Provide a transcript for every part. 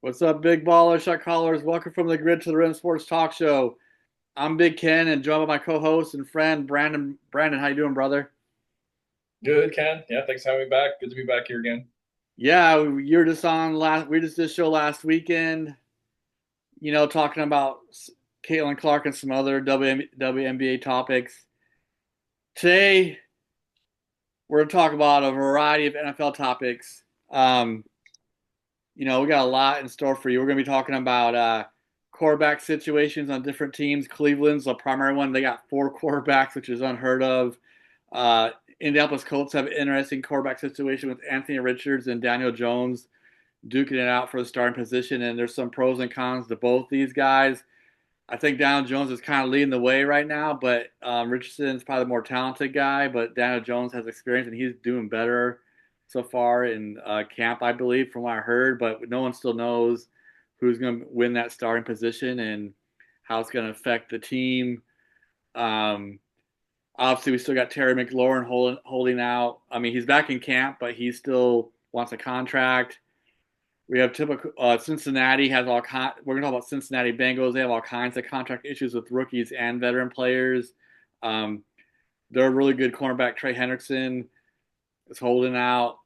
What's up, big ballers, shot callers? Welcome from the grid to the Rim Sports Talk Show. I'm Big Ken and joined by my co-host and friend Brandon. Brandon, how you doing, brother? Good, Ken. Yeah, thanks for having me back. Good to be back here again. Yeah, you're just on last. We just did a show last weekend. Talking about Caitlin Clark and some other WNBA topics. Today, we're going to talk about a variety of NFL topics. Um, we got a lot in store for you. We're going to be talking about quarterback situations on different teams. Cleveland's the primary one. They got four quarterbacks, which is unheard of. Uh, Indianapolis Colts have an interesting quarterback situation with Anthony Richards and Daniel Jones duking it out for the starting position. And there's some pros and cons to both these guys. I think Daniel Jones is kind of leading the way right now, but Richardson's probably the more talented guy. But Daniel Jones has experience, and he's doing better so far in camp, I believe, from what I heard. But no one still knows who's going to win that starting position and how it's going to affect the team. Um, Obviously, we still got Terry McLaurin holding out. I mean, he's back in camp, but he still wants a contract. We have typical Cincinnati has all kind. We're gonna talk about Cincinnati Bengals. They have all kinds of contract issues with rookies and veteran players. Um, they're a really good cornerback. Trey Hendrickson is holding out.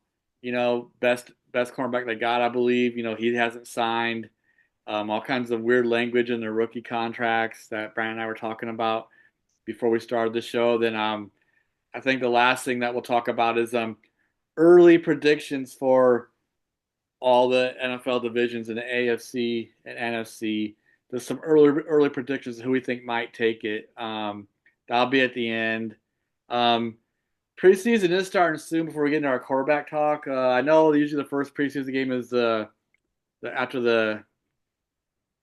Best cornerback they got, I believe. He hasn't signed. All kinds of weird language in their rookie contracts that Brandon and I were talking about before we started the show. Then I think the last thing that we'll talk about is early predictions for all the NFL divisions in the AFC and NFC. There's some early predictions of who we think might take it. That'll be at the end. Um, Preseason is starting soon. Before we get into our quarterback talk, I know usually the first preseason game is after the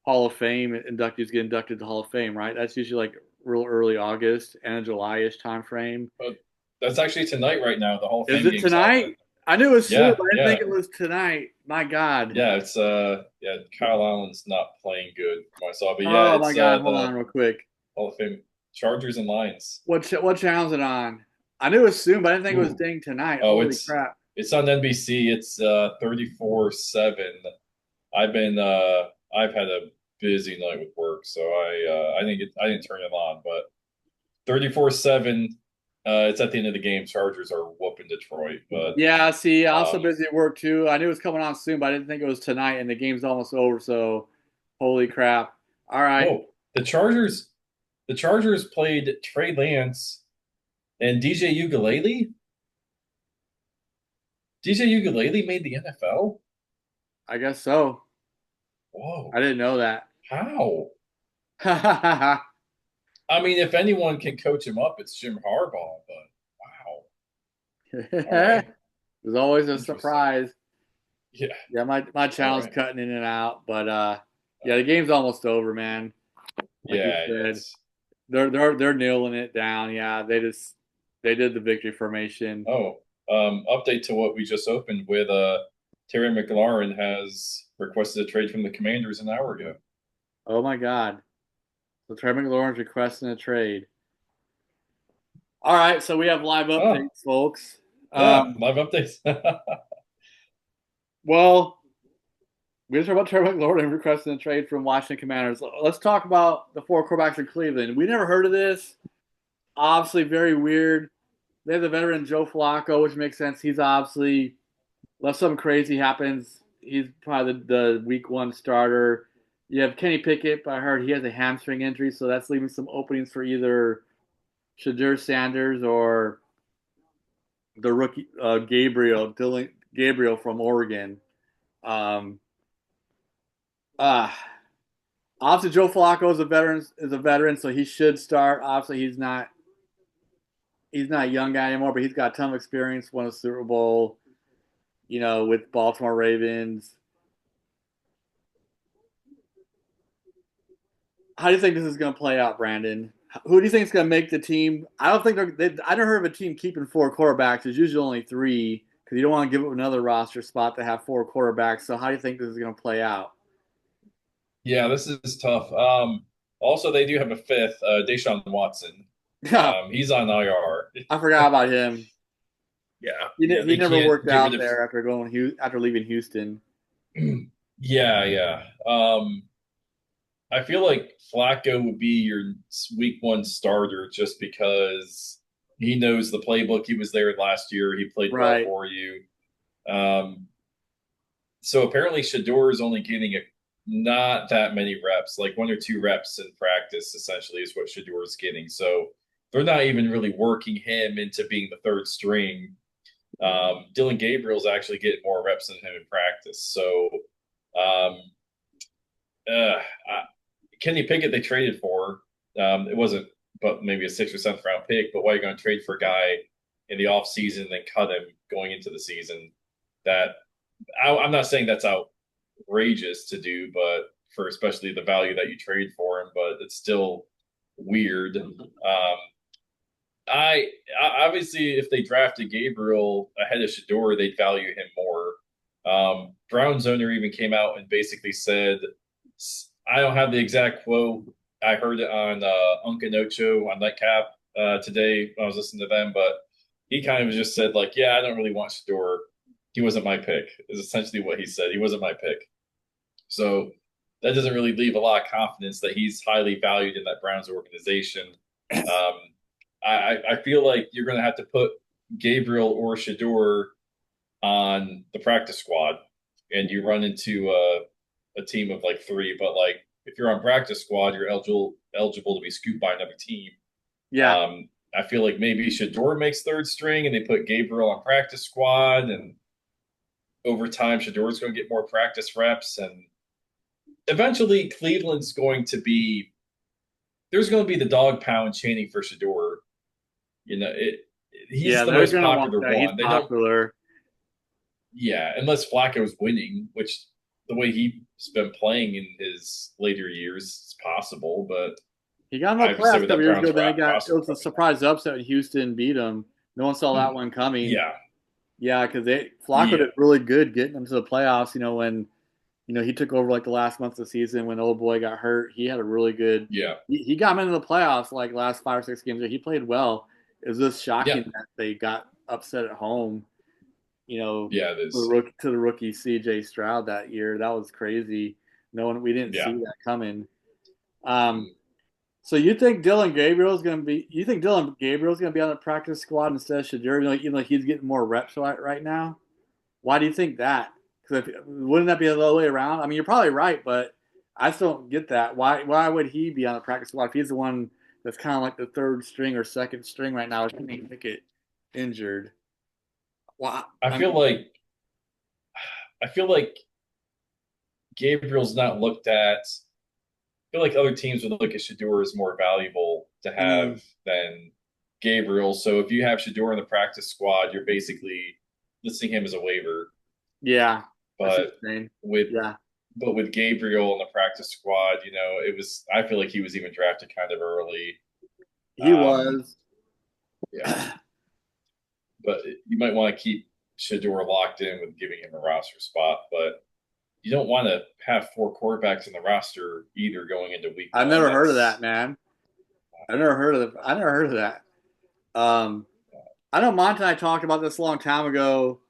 Hall of Fame inductees get inducted to the Hall of Fame, right? That's usually like real early August and July-ish time frame. But that's actually tonight right now. The Hall of Is Fame it game's happening. tonight? I knew it was soon, Yeah, but I didn't think yeah, it was tonight. My God. yeah. It's yeah. Kyle Allen's not playing good from what I saw, but yeah, Oh my it's God. Hold the on real quick. Hall of Fame Chargers and Lions. What channel is it on? I knew it was soon, but I didn't think it was Ooh, dang tonight. oh, Holy crap. it's on NBC. It's 34/7. I've had a busy night with work, so I didn't turn it on, but 34/7. It's at the end of the game. Chargers are whooping Detroit, but Yeah, see, I'm also um, busy at work too. I knew it was coming on soon, but I didn't think it was tonight, and the game's almost over, so holy crap. All right. whoa, the Chargers played Trey Lance and DJ Ugalele. DJ Ugalele made the NFL. I guess so. Whoa, I didn't know that. how? There's I mean, if anyone can coach him up, it's Jim Harbaugh. But wow, all right, always a interesting. surprise. Yeah, Yeah, my all channel's right. cutting in and out, but yeah, the game's almost over, man. Like you Yeah, said. it's They're nailing it down. Yeah, they did the victory formation. oh, update to what we just opened with. Terry McLaurin has requested a trade from the Commanders an hour ago. Oh my God. So Trey McLaurin's requesting a trade. All right, so we have live Oh, updates, folks. yeah, Um, live updates. well, we just heard about Trey McLaurin requesting a trade from Washington Commanders. Let's talk about the four quarterbacks in Cleveland. We never heard of this. Obviously, very weird. They have the veteran Joe Flacco, which makes sense. He's obviously, unless something crazy happens, he's probably the week one starter. You have Kenny Pickett, but I heard he has a hamstring injury, so that's leaving some openings for either Shadur Sanders or the rookie Gabriel from Oregon. Um, uh, Obviously, Joe Flacco is a veteran, so he should start. Obviously, he's not a young guy anymore, but he's got a ton of experience. Won a Super Bowl, with Baltimore Ravens. How do you think this is going to play out, Brandon? Who do you think is going to make the team? I don't think I never heard of a team keeping four quarterbacks. There's usually only three because you don't want to give up another roster spot to have four quarterbacks. So how do you think this is going to play out? Yeah, this is tough. Also, they do have a fifth, Deshaun Watson. Yeah, He's on IR. I forgot about him. Yeah, He, yeah, he they never can't worked get rid out of. there after leaving Houston. Yeah, yeah. I feel like Flacco would be your week one starter just because he knows the playbook. He was there last year. He played well Right. for you. Um, so apparently Shador is only getting not that many reps, like 1 or 2 reps in practice, essentially, is what Shador is getting. So they're not even really working him into being the third string. Dylan Gabriel's actually getting more reps than him in practice. So um, uh, Kenny Pickett they traded for. It wasn't, but maybe a sixth or seventh round pick. But why are you going to trade for a guy in the offseason and then cut him going into the season? That I'm not saying that's outrageous to do, but for especially the value that you trade for him, but it's still weird. I obviously if they drafted Gabriel ahead of Shador, they'd value him more. Brown's owner even came out and basically said, I don't have the exact quote. I heard it on Unca Ocho on Nightcap today when I was listening to them, but he kind of just said like, "Yeah, I don't really want Shador. He wasn't my pick." Is essentially what he said. He wasn't my pick. So that doesn't really leave a lot of confidence that he's highly valued in that Browns organization. Um, I feel like you're going to have to put Gabriel or Shador on the practice squad, and you run into a team of like three. But like if you're on practice squad, you're eligible to be scooped by another team. Yeah. I feel like maybe Shador makes third string, and they put Gabriel on practice squad, and over time Shador's going to get more practice reps, and eventually Cleveland's going to be there's going to be the dog pound chanting for Shador. You know, he's Yeah, the they're most gonna want popular that. He's one. They don't, popular. yeah, unless Flacco's winning, which the way he's been playing in his later years, it's possible. But He got in the I've said playoffs a with couple that years Browns ago. Then it roster, was a probably surprise upset when Houston beat him. No one saw that not. one coming. Yeah, Yeah, because Flacco yeah, did really good getting them to the playoffs. When he took over like the last month of the season when old boy got hurt. He had a really good. yeah, He got him into the playoffs like last 5 or 6 games. He played well. It was just yeah, shocking that they got upset at home. yeah. It To the is. rookie C.J. Stroud that year. That was crazy. No one we didn't Yeah. see that coming. Um, so you think Dylan Gabriel's going to be? You think Dylan Gabriel's going to be on the practice squad instead of Shadur? Even like he's getting more reps right now. Why do you think that? Because wouldn't that be the other way around? I mean, you're probably right, but I still don't get that. Why would he be on the practice squad if he's the one that's kind of like the third string or second string right now? If he can get injured. Well, I I feel mean, like I feel like Gabriel's not looked at. I feel like other teams would look at Shador as more valuable to mm, have than Gabriel. So if you have Shador in the practice squad, you're basically listing him as a waiver. yeah, I see what But you're saying. with Yeah, with Gabriel in the practice squad, it was. I feel like he was even drafted kind of early. he Um, was. yeah, but you might want to keep Shador locked in with giving him a roster spot. But you don't want to have 4 quarterbacks in the roster either going into week I've one. never heard of that, That's man. I never heard of that. Um, I know Monty and I talked about this a long time ago.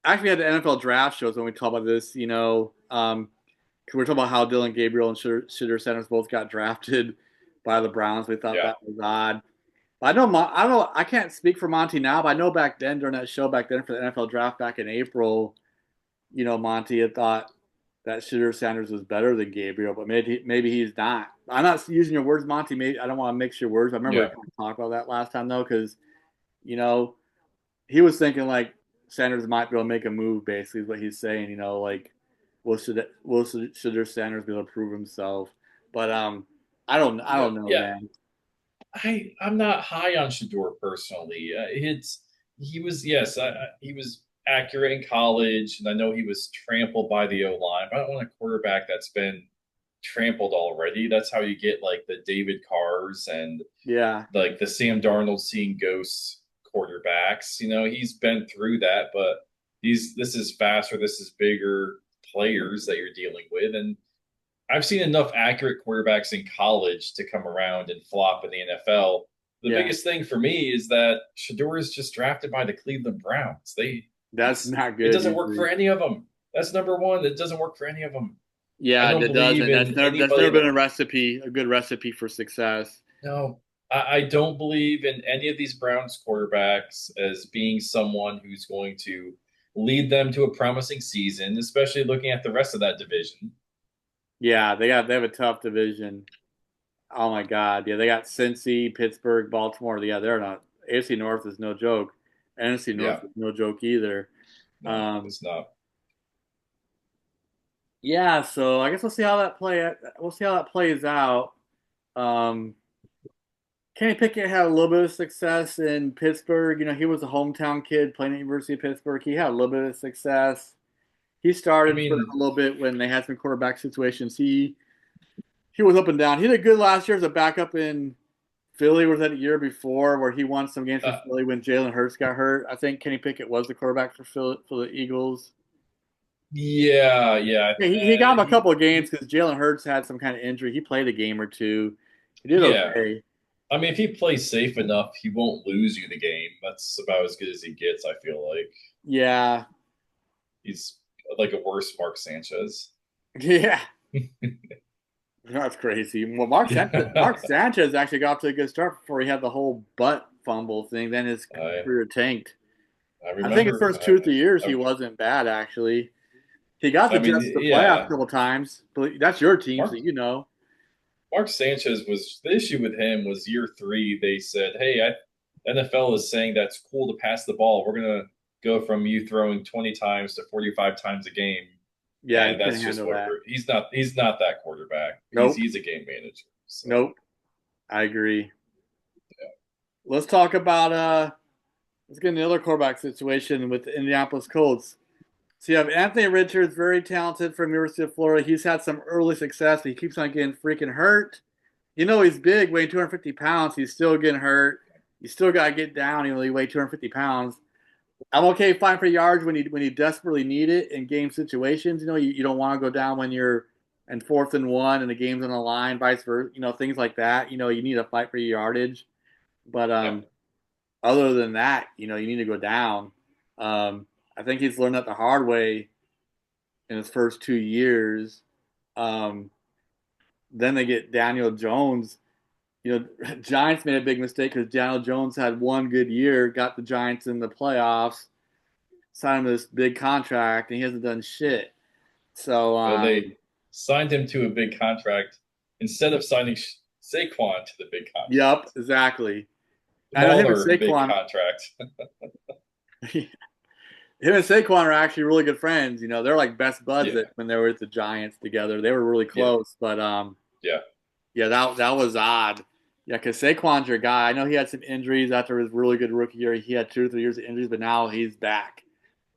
Actually, we had the NFL draft shows when we talked about this. Because we're talking about how Dylan Gabriel and Shooter Sanders both got drafted by the Browns. We thought yeah, that was odd. But I don't know. I can't speak for Monty now, but I know back then during that show back then for the NFL draft back in April, Monty had thought that Shooter Sanders was better than Gabriel, but maybe he's not. I'm not using your words, Monty. Maybe I don't want to mix your words. I remember we yeah. kind of talked about that last time though, because you know he was thinking like Sanders might be able to make a move. Basically, is what he's saying. Like will Shooter Sanders be able to prove himself? But I Yeah, don't know, yeah. man. I'm not high on Shador personally. It's he was yes, he was accurate in college, and I know he was trampled by the O line. But I don't want a quarterback that's been trampled already. That's how you get like the David Carrs and Yeah, like the Sam Darnold seeing ghosts quarterbacks. He's been through that, but this is faster, this is bigger players that you're dealing with, and I've seen enough accurate quarterbacks in college to come around and flop in the NFL. The yeah. biggest thing for me is that Shador is just drafted by the Cleveland Browns. That's not It good doesn't work usually. for any of them. That's number one. It doesn't work for any of them. I Yeah, don't it believe doesn't. in That's anybody never been that. a good recipe for success. No, I don't believe in any of these Browns quarterbacks as being someone who's going to lead them to a promising season, especially looking at the rest of that division. Yeah, they have a tough division. Oh my God. Yeah, they got Cincy, Pittsburgh, Baltimore. Yeah, they're not. AFC North is no joke. NFC North Yeah, is no joke either. no, Um, it's not. yeah, so I guess we'll see how that plays out. Um, Kenny Pickett had a little bit of success in Pittsburgh. You know, he was a hometown kid playing at the University of Pittsburgh. He had a little bit of success. He I started for them mean, a little bit when they had some quarterback situations. He was up and down. He did good last year as a backup in Philly. Was that a year before where he won some games for uh, Philly when Jalen Hurts got hurt? I think Kenny Pickett was the quarterback for the Eagles. yeah, yeah. Yeah, he got him a couple of games He, because Jalen Hurts had some kind of injury. He played a game or two. He did yeah. okay. I mean, if he plays safe enough, he won't lose you the game. That's about as good as he gets. I feel like Yeah, he's like a worse Mark Sanchez. yeah. That's crazy. Well, Mark Yeah, Sanchez actually got to a good start before he had the whole butt fumble thing. Then his I career tanked. I I think his remember. first 2 or 3 years he I, wasn't bad actually. He got the I mean, Jets to the playoffs a yeah. couple times, but that's your team, so Mark you know. Mark Sanchez was the issue with him was year three. They said, "Hey, NFL is saying that's cool to pass the ball. We're gonna go from you throwing 20 times to 45 times a game, Yeah, he and couldn't that's just handle what that. we're." He's not that quarterback. He's Nope, he's a game manager. So nope. I agree. Let's talk about let's get into the other quarterback situation with the Indianapolis Colts. So you have Anthony Richards, very talented from University of Florida. He's had some early success, but he keeps on getting freaking hurt. You know he's big, weighing 250 pounds. He's still getting hurt. You still got to get down, even though you weigh 250 pounds. I'm okay fine for yards when you desperately need it in game situations. You know, you don't want to go down when you're in 4th and 1 and the game's on the line, vice versa. You know, things like that. You know, you need to fight for your yardage. But yeah, other than that, you know, you need to go down. I think he's learned that the hard way in his first 2 years. Um, then they get Daniel Jones. You know, Giants made a big mistake because Daniel Jones had one good year, got the Giants in the playoffs, signed him this big contract, and he hasn't done shit. So, they signed him to a big contract instead of signing Saquon to the big yep, contract. exactly. I know him and Smaller big Saquon. contract. Him and Saquon are actually really good friends. You know, they're like best buds Yeah, when they were at the Giants together. They were really yeah, close, but yeah, yeah, that was odd. Yeah, because Saquon's your guy. I know he had some injuries after his really good rookie year. He had 2 or 3 years of injuries, but now he's back.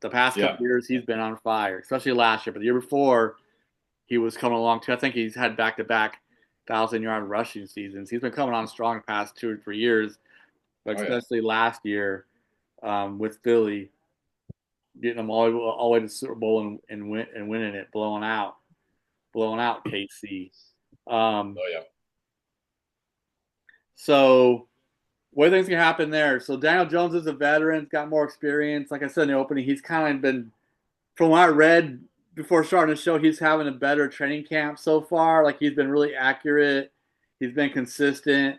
The past couple yeah. of years, he's been on fire, especially last year. But the year before, he was coming along too. I think he's had back-to-back 1,000-yard rushing seasons. He's been coming on strong the past 2 or 3 years, but Oh yeah. especially last year with Philly, getting them all the way to the Super Bowl and winning it, blowing out KC. Um, Oh yeah. so what do you think's gonna happen there? So Daniel Jones is a veteran, got more experience. Like I said in the opening, he's kind of been, from what I read before starting the show, he's having a better training camp so far. Like he's been really accurate. He's been consistent.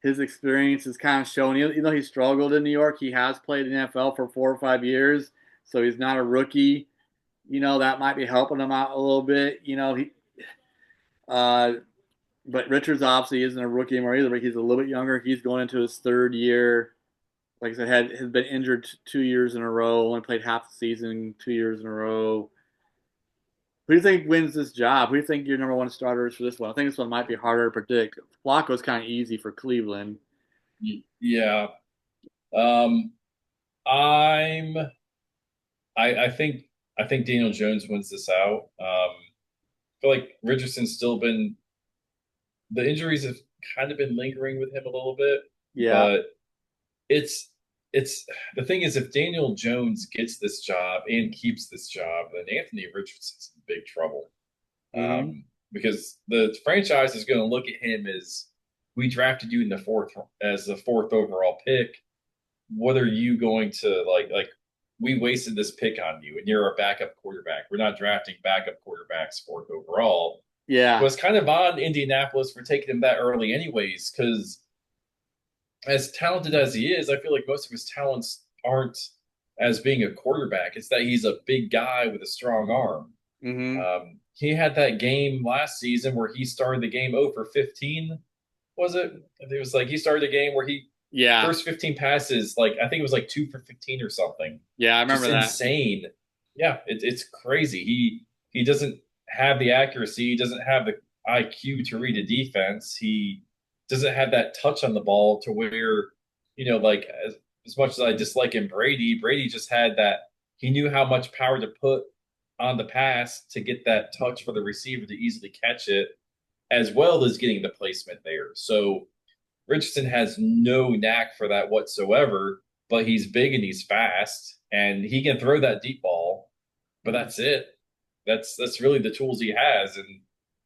His experience is kind of showing. Even though he struggled in New York, he has played in the NFL for 4 or 5 years, so he's not a rookie. You know that might be helping him out a little bit. You know uh, but Richards obviously isn't a rookie anymore either. But he's a little bit younger. He's going into his third year. Like I said, has been injured 2 years in a row. Only played half the season 2 years in a row. Who do you think wins this job? Who do you think your number one starter is for this one? I think this one might be harder to predict. Flacco's kind of easy for Cleveland. Yeah. Um, I'm. I think. I think Daniel Jones wins this out. I feel like Richardson's still been. The injuries have kind of been lingering with him a little bit, Yeah. but it's it's the thing is if Daniel Jones gets this job and keeps this job, then Anthony Richardson's in big trouble. Mm-hmm. Because the franchise is going to look at him as we drafted you in the fourth as the fourth overall pick. What are you going to like? Like we wasted this pick on you, and you're our backup quarterback. We're not drafting backup quarterbacks fourth overall. Yeah. Was kind of on Indianapolis for taking him that early, anyways, because as talented as he is, I feel like most of his talents aren't as being a quarterback. It's that he's a big guy with a strong arm. Mm-hmm. He had that game last season where he started the game 0 for 15. Was it? It was like he started a game where he Yeah. first 15 passes, like I think it was like 2 for 15 or something. Yeah, I Just remember that. insane. Yeah, it's crazy. He doesn't have the accuracy. He doesn't have the IQ to read a defense. He doesn't have that touch on the ball to where, like as much as I dislike him, Brady just had that. He knew how much power to put on the pass to get that touch for the receiver to easily catch it, as well as getting the placement there. So Richardson has no knack for that whatsoever, but he's big and he's fast and he can throw that deep ball, but that's it. That's really the tools he has. And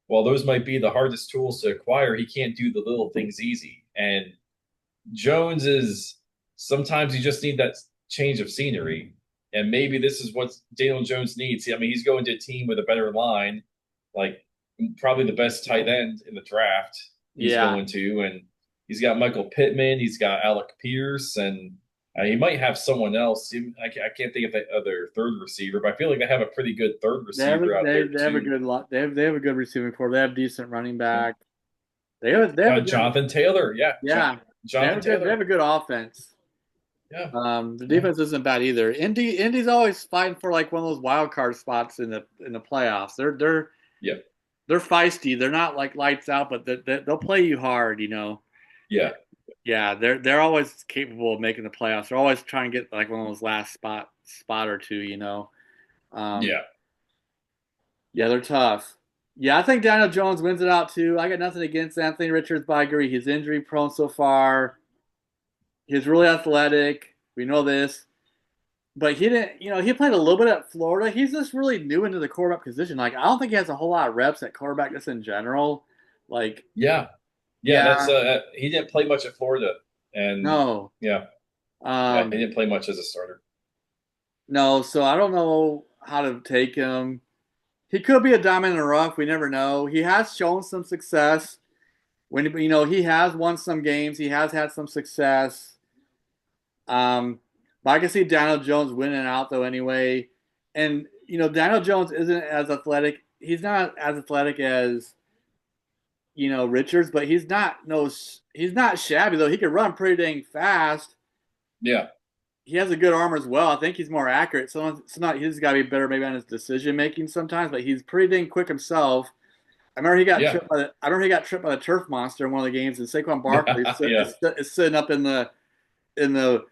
while those might be the hardest tools to acquire, he can't do the little things easy. And Jones is sometimes you just need that change of scenery. And maybe this is what Daniel Jones needs. I mean, he's going to a team with a better line, like probably the best tight end in the draft he's Yeah. going to. And he's got Michael Pittman, he's got Alec Pierce, and he might have someone else. I can't think of the other third receiver, but I feel like they have a pretty good third receiver out there They have a too. good lot. They have a good receiving core. They have decent running back. They have a good Jonathan Taylor, yeah, yeah. Jonathan They have Taylor, a good offense. yeah, The yeah, defense isn't bad either. Indy's always fighting for like one of those wild card spots in the playoffs. yeah, They're feisty. They're not like lights out, but they'll play you hard. yeah, Yeah, they're always capable of making the playoffs. They're always trying to get like one of those last spot or two. Um, yeah. yeah, they're tough. Yeah, I think Daniel Jones wins it out too. I got nothing against Anthony Richards, but I agree he's injury prone so far. He's really athletic. We know this. But he didn't, he played a little bit at Florida. He's just really new into the quarterback position. Like, I don't think he has a whole lot of reps at quarterback just in general. Like, Yeah, yeah, that's yeah, he didn't play much at Florida, and no. yeah, yeah, he Um, didn't play much as a starter. no, so I don't know how to take him. He could be a diamond in the rough. We never know. He has shown some success. He has won some games. He has had some success. But I can see Daniel Jones winning out though anyway. And Daniel Jones isn't as athletic. He's not as athletic as Richards, but he's not shabby though. He can run pretty dang fast. Yeah, He has a good arm as well. I think he's more accurate. So it's not he's got to be better maybe on his decision making sometimes, but he's pretty dang quick himself. yeah, I remember he got tripped by the turf monster in one of the games, and Saquon Barkley yeah, yeah, is sitting up in the the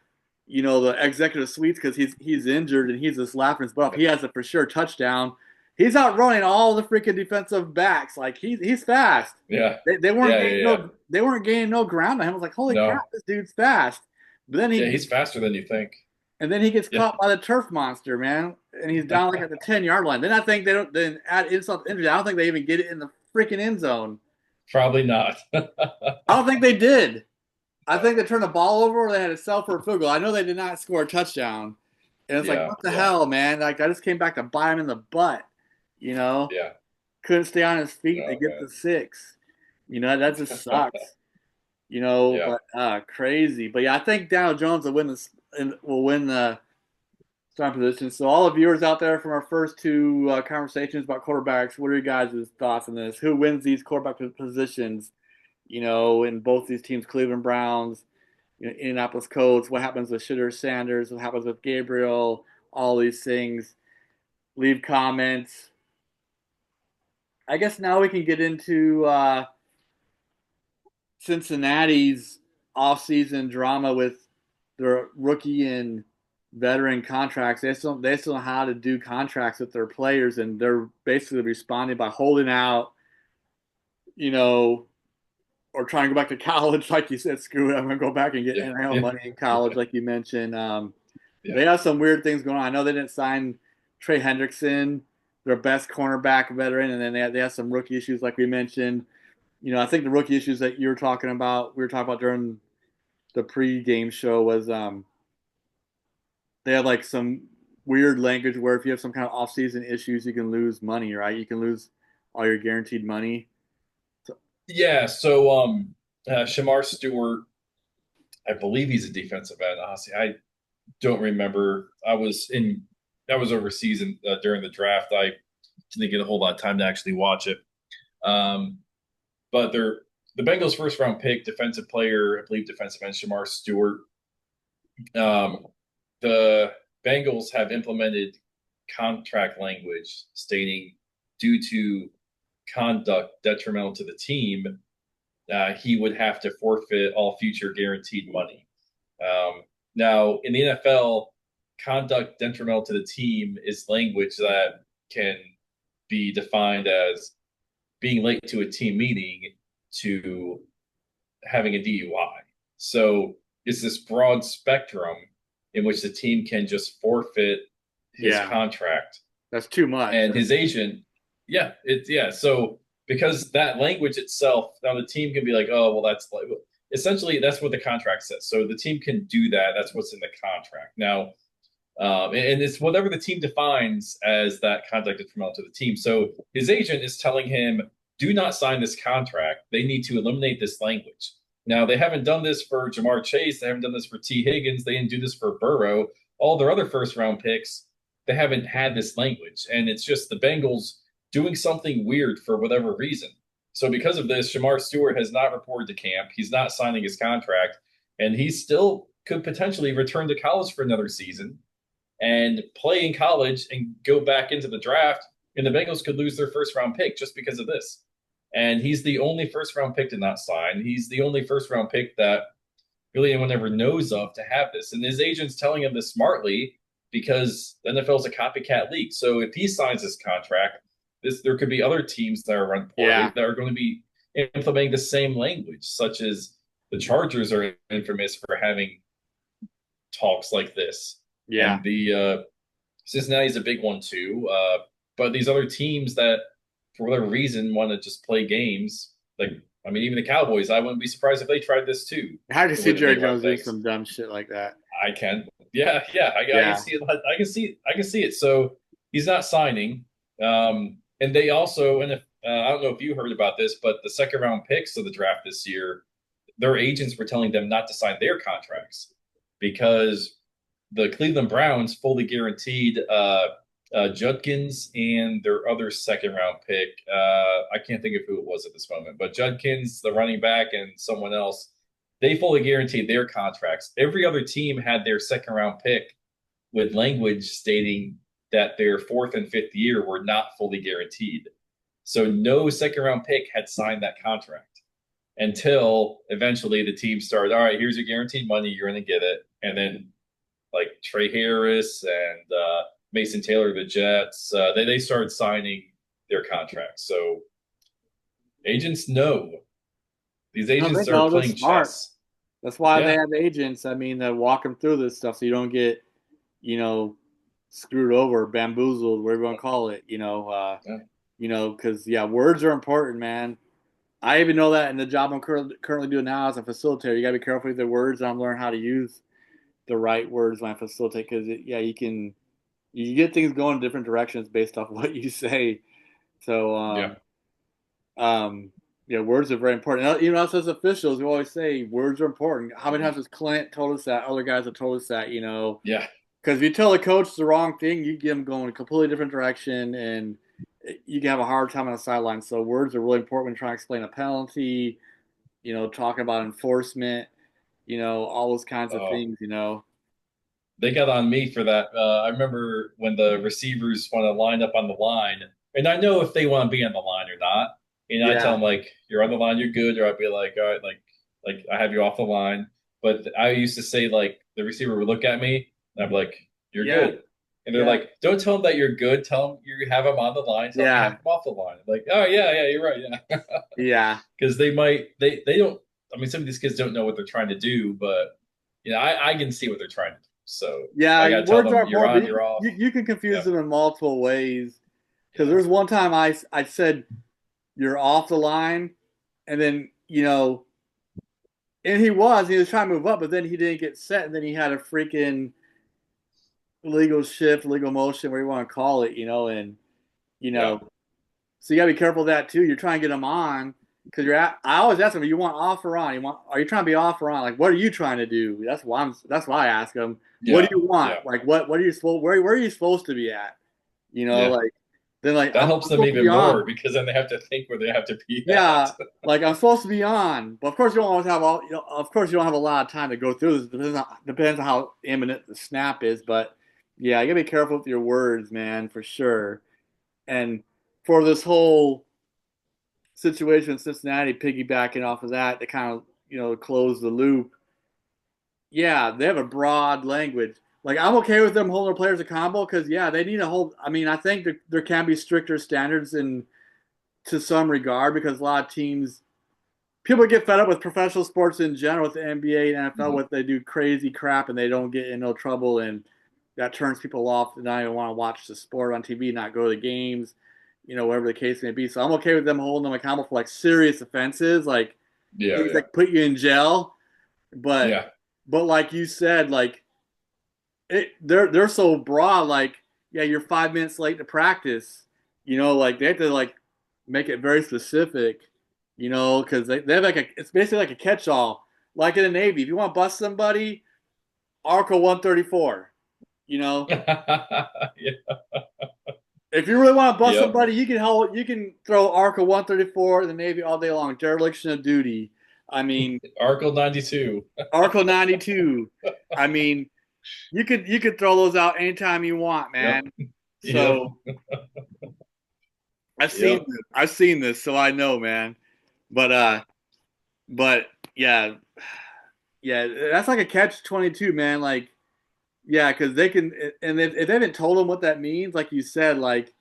executive suites because he's injured and he's just laughing his butt off. He has a for sure touchdown. He's outrunning all the freaking defensive backs. Like he's fast. yeah, They weren't yeah, yeah, gaining yeah. they weren't gaining no ground on him. I was like, holy crap, No, this dude's fast. But then yeah, he's faster than you think. he gets Yeah, caught by the turf monster, man, and he's down like at the 10-yard line. Then I think they don't. Then add insult to injury. I don't think they even get it in the freaking end zone. probably not. I don't think they did. I think they turned the ball over or they had to sell for a field goal. I know they did not score a touchdown. And it's like, Yeah, what the yeah, hell, man? Like, I just came back to bite him in the butt, you know? yeah. Couldn't stay on his feet to Oh get the six. That just sucks, yeah, but crazy. But yeah, I think Daniel Jones will win the starting position. So, all the viewers out there from our first two conversations about quarterbacks, what are your guys' thoughts on this? Who wins these quarterback positions, in both these teams, Cleveland Browns, Indianapolis Colts, what happens with Shitter Sanders, what happens with Gabriel, all these things. Leave comments. I guess now we can get into Cincinnati's offseason drama with their rookie and veteran contracts. They still know how to do contracts with their players, and they're basically responding by holding out, you know, or trying to go back to college, like you said. Screw it, I'm going to go back and get yeah, NIL yeah, money in college, like you mentioned. yeah, They have some weird things going on. I know they didn't sign Trey Hendrickson, their best cornerback veteran, and then they have some rookie issues, like we mentioned. I think the rookie issues that you were talking about, we were talking about during the pre-game show was they have like some weird language where if you have some kind of off-season issues, you can lose money, right? You can lose all your guaranteed money. So, Yeah, so Shamar Stewart, I believe he's a defensive end. Honestly, I don't remember. I was overseas during the draft. I didn't get a whole lot of time to actually watch it. Um, but the Bengals' first round pick, defensive player, I believe defensive end Shamar Stewart. Um, the Bengals have implemented contract language stating due to conduct detrimental to the team, he would have to forfeit all future guaranteed money. Now, in the NFL, conduct detrimental to the team is language that can be defined as being late to a team meeting to having a DUI. So it's this broad spectrum in which the team can just forfeit his yeah, contract. that's too much. And his agent, yeah. So because that language itself, now the team can be like, oh, well, that's like essentially that's what the contract says. So the team can do that. That's what's in the contract. Now, and it's whatever the team defines as that conduct detrimental to the team. So his agent is telling him, do not sign this contract. They need to eliminate this language. Now, they haven't done this for Jamar Chase. They haven't done this for T. Higgins. They didn't do this for Burrow. All their other first round picks, they haven't had this language. And it's just the Bengals doing something weird for whatever reason. So, because of this, Shamar Stewart has not reported to camp. He's not signing his contract, and he still could potentially return to college for another season and play in college and go back into the draft. And the Bengals could lose their first round pick just because of this. And he's the only first round pick to not sign. He's the only first round pick that really anyone ever knows of to have this. And his agent's telling him this smartly because the NFL is a copycat league. So if he signs this contract, there could be other teams that are run poorly that are going to be implementing the same language, such as the Chargers are infamous for having talks like this. Yeah. And the Cincinnati's a big one too. But these other teams that, for whatever reason, want to just play games, like I mean, even the Cowboys, I wouldn't be surprised if they tried this too. How do you The see way that Jerry they run Jones doing things. some dumb shit like that? I can, yeah. I can Yeah. see it. I can see it. So he's not signing. And they also, and if I don't know if you heard about this, but the second round picks of the draft this year, their agents were telling them not to sign their contracts because the Cleveland Browns fully guaranteed Judkins and their other second round pick. I can't think of who it was at this moment, but Judkins, the running back, and someone else, they fully guaranteed their contracts. Every other team had their second round pick with language stating that their fourth and fifth year were not fully guaranteed. So no second round pick had signed that contract until eventually the team started, all right, here's your guaranteed money, you're going to get it. And then like Trey Harris and Mason Taylor, the Jets, they started signing their contracts. So agents know. These No, they agents are know they're playing smart. chess. That's why they Yeah. have agents. I mean, that walk them through this stuff so you don't get, you know, screwed over, bamboozled, whatever you want to call it. Yeah. Because yeah, words are important, man. I even know that in the job I'm currently doing now as a facilitator. You got to be careful with the words. I'm learning how to use the right words when I facilitate because yeah, you get things going in different directions based off what you say. So Yeah. yeah, words are very important. Even us as officials, we always say words are important. How many times has Clint told us that? Other guys have told us that. Yeah. Because if you tell a coach the wrong thing, you get them going a completely different direction, and you can have a hard time on the sideline. So words are really important when trying to explain a penalty. Talking about enforcement. All those kinds of Oh, things. they got on me for that. I remember when the receivers want to line up on the line, and I know if they want to be on the line or not. And I tell Yeah, them like, "You're on the line, you're good," or I'd be like, "All right, like I have you off the line." But I used to say like the receiver would look at me, and I'd be like, "You're yeah, good," and they're yeah, like, "Don't tell them that you're good. Tell them you have them on the line. Tell them you have yeah, them off the line." I'm like, "Oh yeah, you're right, yeah." yeah. Because they don't. I mean, some of these kids don't know what they're trying to do, but I can see what they're trying to do. So I Yeah, got to tell words are them you're important, on, but you're off. you can confuse Yeah, them in multiple ways. Because yeah. there's one time I said you're off the line, and then and he was trying to move up, but then he didn't get set, and then he had a freaking illegal shift, illegal motion, whatever you want to call it, and you Yeah. know, so you gotta be careful of that too. You're trying to get them on because you're at. I always ask them, you want off or on? Are you trying to be off or on? Like, what are you trying to do? That's why I ask them. What do Yeah. you want? Yeah. Like, what are you supposed? Where are you supposed to be at? Yeah. Like then like That I'm helps them supposed to be even on. more because then they have to think where they have to be at. Yeah, like I'm supposed to be on, but of course you don't always have all. Of course you don't have a lot of time to go through this. Depends on how imminent the snap is, but yeah, you gotta be careful with your words, man, for sure. And for this whole situation in Cincinnati, piggybacking off of that, to kind of close the loop. Yeah, they have a broad language. Like I'm okay with them holding their players accountable because yeah, they need to hold. I mean, I think there can be stricter standards in to some regard because a lot of teams people get fed up with professional sports in general, with the NBA and NFL, Mhm. what they do crazy crap and they don't get in no trouble, and that turns people off and not even want to watch the sport on TV, not go to the games, whatever the case may be. So I'm okay with them holding them accountable for like serious offenses, like Yeah. things Yeah. that put you in jail. But Yeah. like you said, like they're so broad. Like yeah, you're 5 minutes late to practice. Like they have to like make it very specific. Because they have like it's basically like a catch-all, like in the Navy. If you want to bust somebody, Article 134. You know, Yeah. if you really want to bust Yep. somebody, you can throw Article 134 in the Navy all day long. Dereliction of duty. I mean, Article 92. Article 92. I mean, you could throw those out anytime you want, Yep. man. Yep. So I've seen Yep. this. I've seen this, so I know, man. But but yeah, yeah, that's like a catch 22, man. Like yeah, because they can, and if they haven't told them what that means, like you said, like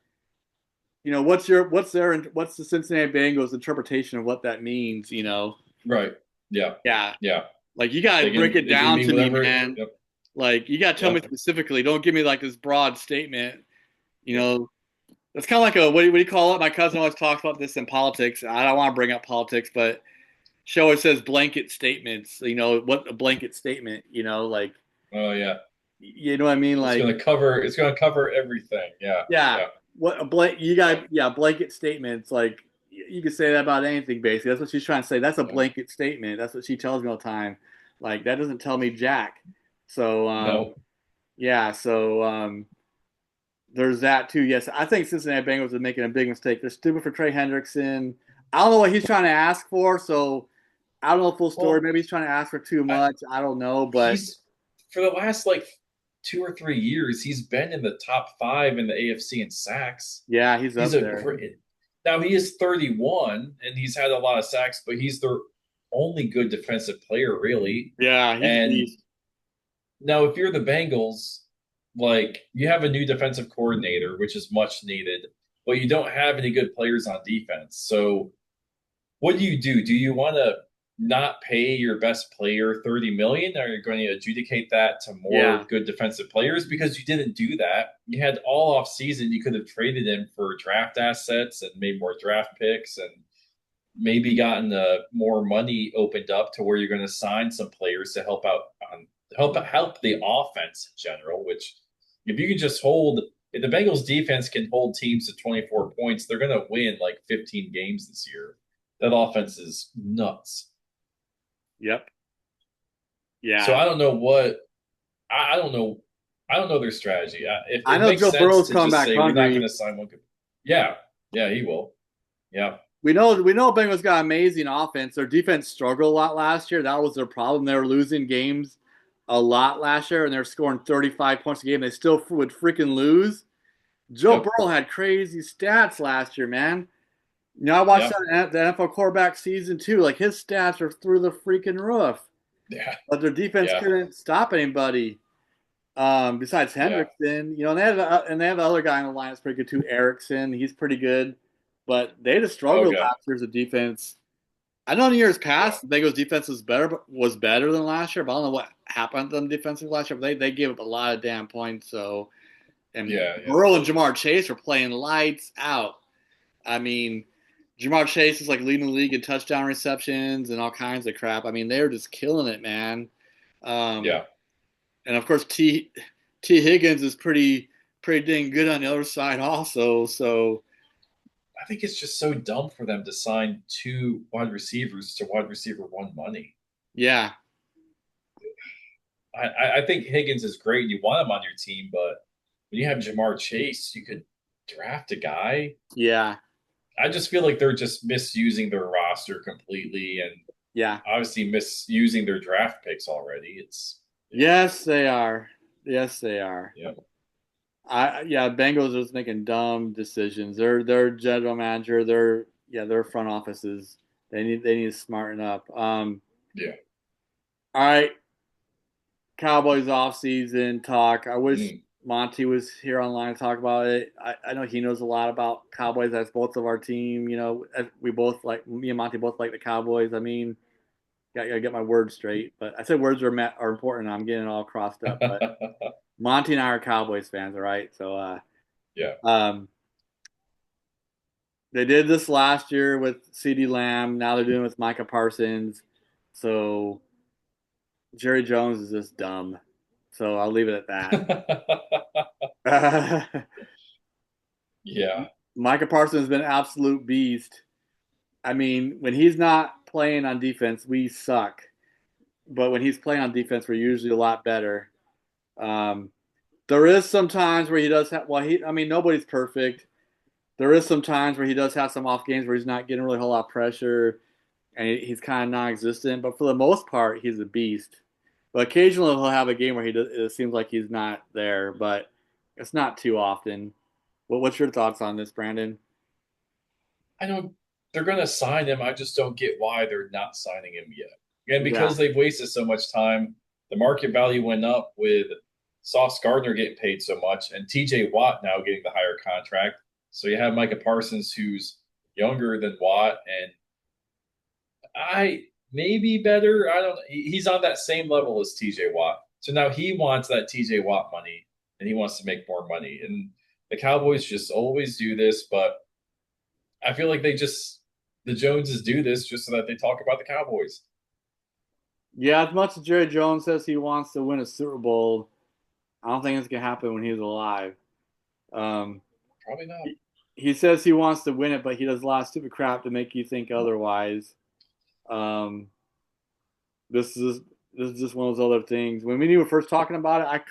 what's the Cincinnati Bengals interpretation of what that means? Right. Yeah. Yeah, Yeah. like you gotta break it They can down mean to me, whatever. man. Yep. Like you gotta tell me Yep. specifically. Don't give me like this broad statement. You know, It's kind of like a what do you call it? My cousin always talks about this in politics. I don't want to bring up politics, but she always says blanket statements. What a blanket statement. Like Oh yeah. you know what I mean? Like It's gonna cover everything. Yeah. yeah, Yeah. what a you got yeah blanket statements. Like you can say that about anything. Basically, that's what she's trying to say. That's a Yeah. blanket statement. That's what she tells me all the time. Like that doesn't tell me jack. So No. yeah, so there's that too. Yes, I think Cincinnati Bengals are making a big mistake. They're stupid for Trey Hendrickson. I don't know what he's trying to ask for, so I don't know the full story. Well, Maybe he's trying to ask for too I, much. I don't know, but he's for the last like 2 or 3 years, he's been in the top five in the AFC in sacks. yeah, he's He's up a there. great. Now he is 31 and he's had a lot of sacks, but he's their only good defensive player, really. Yeah, he's a And beast. now, if you're the Bengals, like you have a new defensive coordinator, which is much needed, but you don't have any good players on defense. So, what do you do? Do you want to not pay your best player 30 million? Or are you going to adjudicate that to more Yeah, good defensive players? Because you didn't do that. You had all off season. You could have traded him for draft assets and made more draft picks and maybe gotten more money opened up to where you're going to sign some players to help out on help the offense in general. Which, if you can just hold, if the Bengals defense can hold teams to 24 points, they're going to win like 15 games this year. That offense is nuts. yep, So yeah. I don't know what I don't know. I don't know their strategy. If I it know makes Joe sense Burrow's to coming just back say we're not going hungry. to sign one. Yeah, yeah, he will. Yeah, We know Bengals got amazing offense. Their defense struggled a lot last year. That was their problem. They were losing games a lot last year, and they're scoring 35 points a game. They still would freaking lose. Joe yep, Burrow had crazy stats last year, man. I watched yeah, the NFL quarterback season too. Like his stats are through the freaking roof, yeah, but their defense yeah, couldn't stop anybody. Besides yeah. Hendrickson, and they have the other guy in the line that's pretty good too, Erickson. He's pretty good, but they just struggled Okay. last year as a defense. I know in years Yeah. past, the Bengals defense was better than last year, but I don't know what happened to them defensively last year. But they gave up a lot of damn points. So and Yeah, yeah, Burrow and Jamar Chase were playing lights out. I mean, Jamar Chase is like leading the league in touchdown receptions and all kinds of crap. I mean, they were just killing it, man. Um, yeah, and of course, T. Higgins is pretty dang good on the other side also. So I think it's just so dumb for them to sign two wide receivers to wide receiver one money. yeah, I think Higgins is great. You want him on your team, but when you have Jamar Chase, you could draft a guy. yeah, I just feel like they're just misusing their roster completely and yeah. obviously misusing their draft picks already. It's Yes, they are. Yes, they are. yeah. Bengals are just making dumb decisions. Their general manager, their front offices. They need to smarten up. Yeah. All right, Cowboys off season talk. I wish Mm. Monty was here online to talk about it. I know he knows a lot about Cowboys. That's both of our team. We both like me and Monty both like the Cowboys. I mean, gotta get my words straight. But I said words are important. I'm getting it all crossed up. But Monty and I are Cowboys fans, all right? So Yeah. um, they did this last year with CeeDee Lamb. Now they're doing it with Micah Parsons. So Jerry Jones is just dumb. So I'll leave it at that. Yeah. Micah Parsons has been an absolute beast. I mean, when he's not playing on defense, we suck. But when he's playing on defense, we're usually a lot better. Um, there is some times where he does have. Well, I mean, nobody's perfect. There is some times where he does have some off games where he's not getting really a whole lot of pressure, and he's kind of non-existent. But for the most part, he's a beast. But occasionally he'll have a game where it seems like he's not there, but it's not too often. What's your thoughts on this, Brandon? I know they're going to sign him. I just don't get why they're not signing him yet. And Yeah, because they've wasted so much time, the market value went up with Sauce Gardner getting paid so much and TJ Watt now getting the higher contract. So you have Micah Parsons, who's younger than Watt, and I maybe better. I don't. He's on that same level as TJ Watt. So now he wants that TJ Watt money, and he wants to make more money. And the Cowboys just always do this, but I feel like the Joneses do this just so that they talk about the Cowboys. yeah. As much as Jerry Jones says he wants to win a Super Bowl, I don't think it's gonna happen when he's alive. Um, Probably not. he says he wants to win it, but he does a lot of stupid crap to make you think otherwise. Um, this is this is just one of those other things. When we were first talking about it,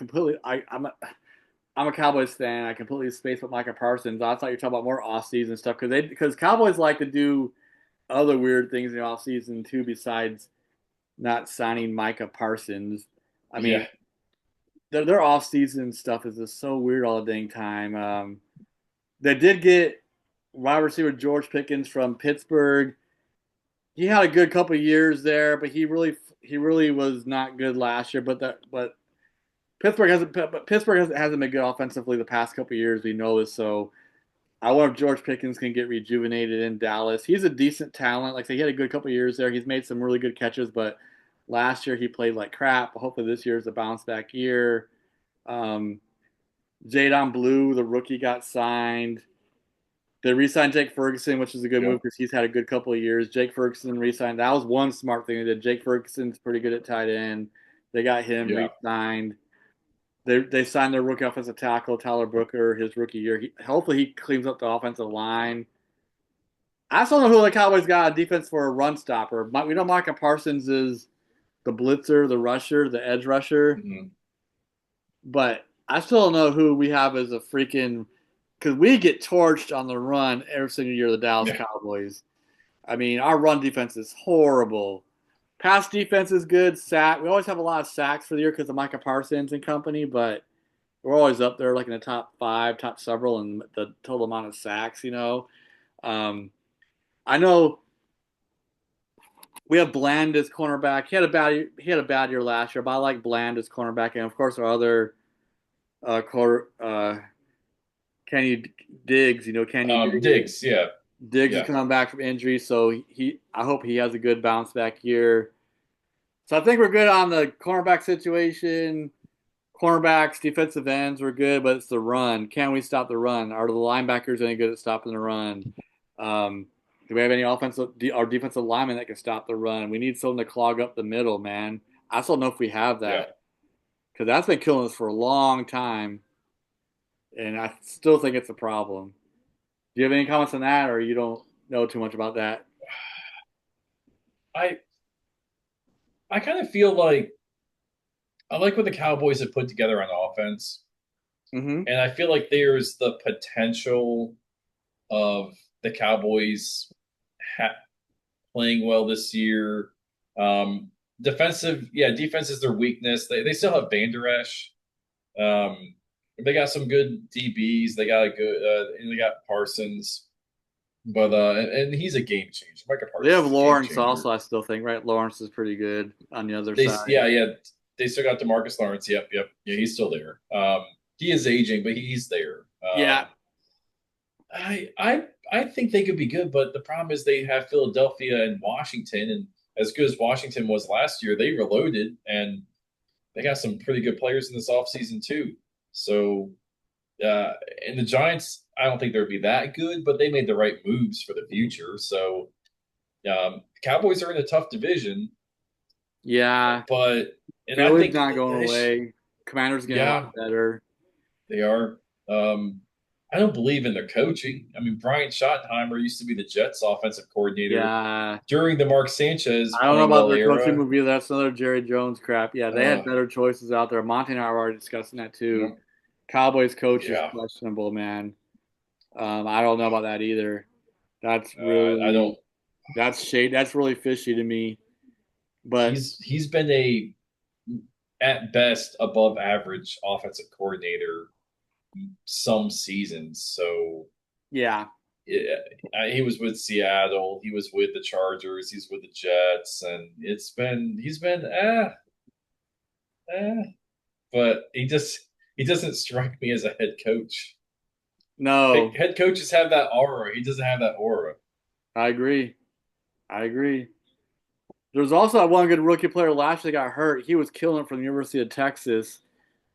I'm a Cowboys fan. I completely spaced with Micah Parsons. I thought you were talking about more off season stuff because Cowboys like to do other weird things in the off season too, besides not signing Micah Parsons. I mean, Yeah, their off season stuff is just so weird all the dang time. They did get wide receiver George Pickens from Pittsburgh. He had a good couple of years there, but he really was not good last year. But Pittsburgh hasn't been good offensively the past couple of years. We know this, so I wonder if George Pickens can get rejuvenated in Dallas. He's a decent talent. Like I say, he had a good couple of years there. He's made some really good catches, but last year he played like crap. Hopefully this year is a bounce back year. Um, Jadon Blue, the rookie, got signed. They re-signed Jake Ferguson, which is a good yeah, move because he's had a good couple of years. Jake Ferguson re-signed. That was one smart thing they did. Jake Ferguson's pretty good at tight end. They got him yeah. re-signed. They signed their rookie offensive tackle Tyler Brooker his rookie year. Hopefully he cleans up the offensive line. I just don't know who the Cowboys got on defense for a run stopper. We know Micah Parsons is the blitzer, the rusher, the edge rusher, Mhm. but I still don't know who we have as a freaking because we get torched on the run every single year. The Dallas Yeah, Cowboys. I mean, our run defense is horrible. Pass defense is good. We always have a lot of sacks for the year because of Micah Parsons and company, but we're always up there, like in the top five, top several, in the total amount of sacks. Um, I know we have Bland as cornerback. He had a bad year last year, but I like Bland as cornerback, and of course our other quarter Kenny Diggs. Kenny Diggs. Yeah, Diggs is yeah. coming back from injury, so I hope he has a good bounce back year. So I think we're good on the cornerback situation. Cornerbacks, defensive ends, we're good, but it's the run. Can we stop the run? Are the linebackers any good at stopping the run? Do we have any or defensive linemen that can stop the run? We need someone to clog up the middle, man. I still don't know if we have Yeah. that because that's been killing us for a long time, and I still think it's a problem. Do you have any comments on that, or you don't know too much about that? I I kind of feel like I like what the Cowboys have put together on offense, Mm-hmm. and I feel like there's the potential of the Cowboys ha- playing well this year. Um, defense is their weakness. They still have Van Der Esch. Um, they got some good DBs. They got a good and they got Parsons, but and he's a game changer. Micah They have Parsons is a game Lawrence changer. also, I still think, right? Lawrence is pretty good on the other They side. yeah, they still got DeMarcus Lawrence. Yep. Yeah, he's still there. He is aging, but he's there. Yeah, I think they could be good, but the problem is they have Philadelphia and Washington, and as good as Washington was last year, they reloaded and they got some pretty good players in this offseason too. So, uh, and the Giants, I don't think they'd be that good, but they made the right moves for the future. So, Cowboys are in a tough division, yeah. but and I Philly's think not going away. Commanders getting a yeah, lot better. they are. Um, I don't believe in their coaching. I mean, Brian Schottenheimer used to be the Jets offensive coordinator Yeah. during the Mark Sanchez I don't know playing about well their coaching era. movie. That's another Jerry Jones crap. Yeah, they had Uh, better choices out there. Monty and I were already discussing that too. no, Cowboys coach is yeah, questionable, man. I don't know about that either. That's I really don't. that's shade. That's really fishy to me. But He's been a at best above average offensive coordinator some seasons. So yeah, yeah, he was with Seattle. He was with the Chargers. He's with the Jets, and he's been eh, but he doesn't strike me as a head coach. no, Head coaches have that aura. He doesn't have that aura. I agree. I agree. There's also that one good rookie player last year that got hurt. He was killing it from the University of Texas.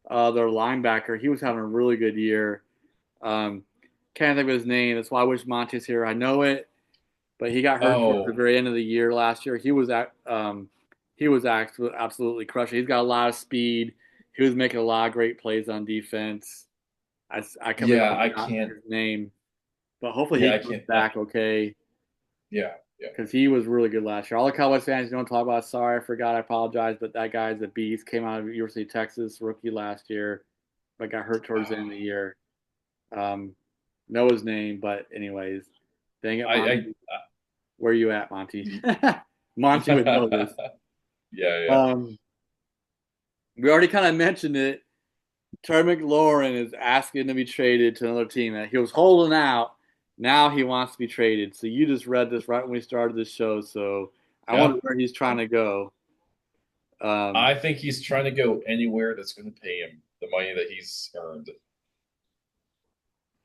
Their linebacker. He was having a really good year. Um, can't think of his name. That's why I wish Monty's here. I know it, but he got hurt towards the Oh, very end of the year last year. He was absolutely crushing. He's got a lot of speed. He was making a lot of great plays on defense. I can't believe yeah, I I forgot can't. his name, but hopefully Yeah, he I comes can't. back okay Yeah, yeah. because he was really good last year. All the Cowboys fans don't talk about. Sorry, I forgot. I apologize, but that guy's a beast. Came out of University of Texas, rookie last year, but got hurt towards the end of the year. Um, know his name, but anyways, dang it, I, Monty. Where you at, Monty? Monty would know this. yeah, yeah. Um, we already kind of mentioned it. Terry McLaurin is asking to be traded to another team. He was holding out. Now he wants to be traded. So you just read this right when we started this show. So I wonder Yeah. where he's trying to go. Um, I think he's trying to go anywhere that's going to pay him the money that he's earned.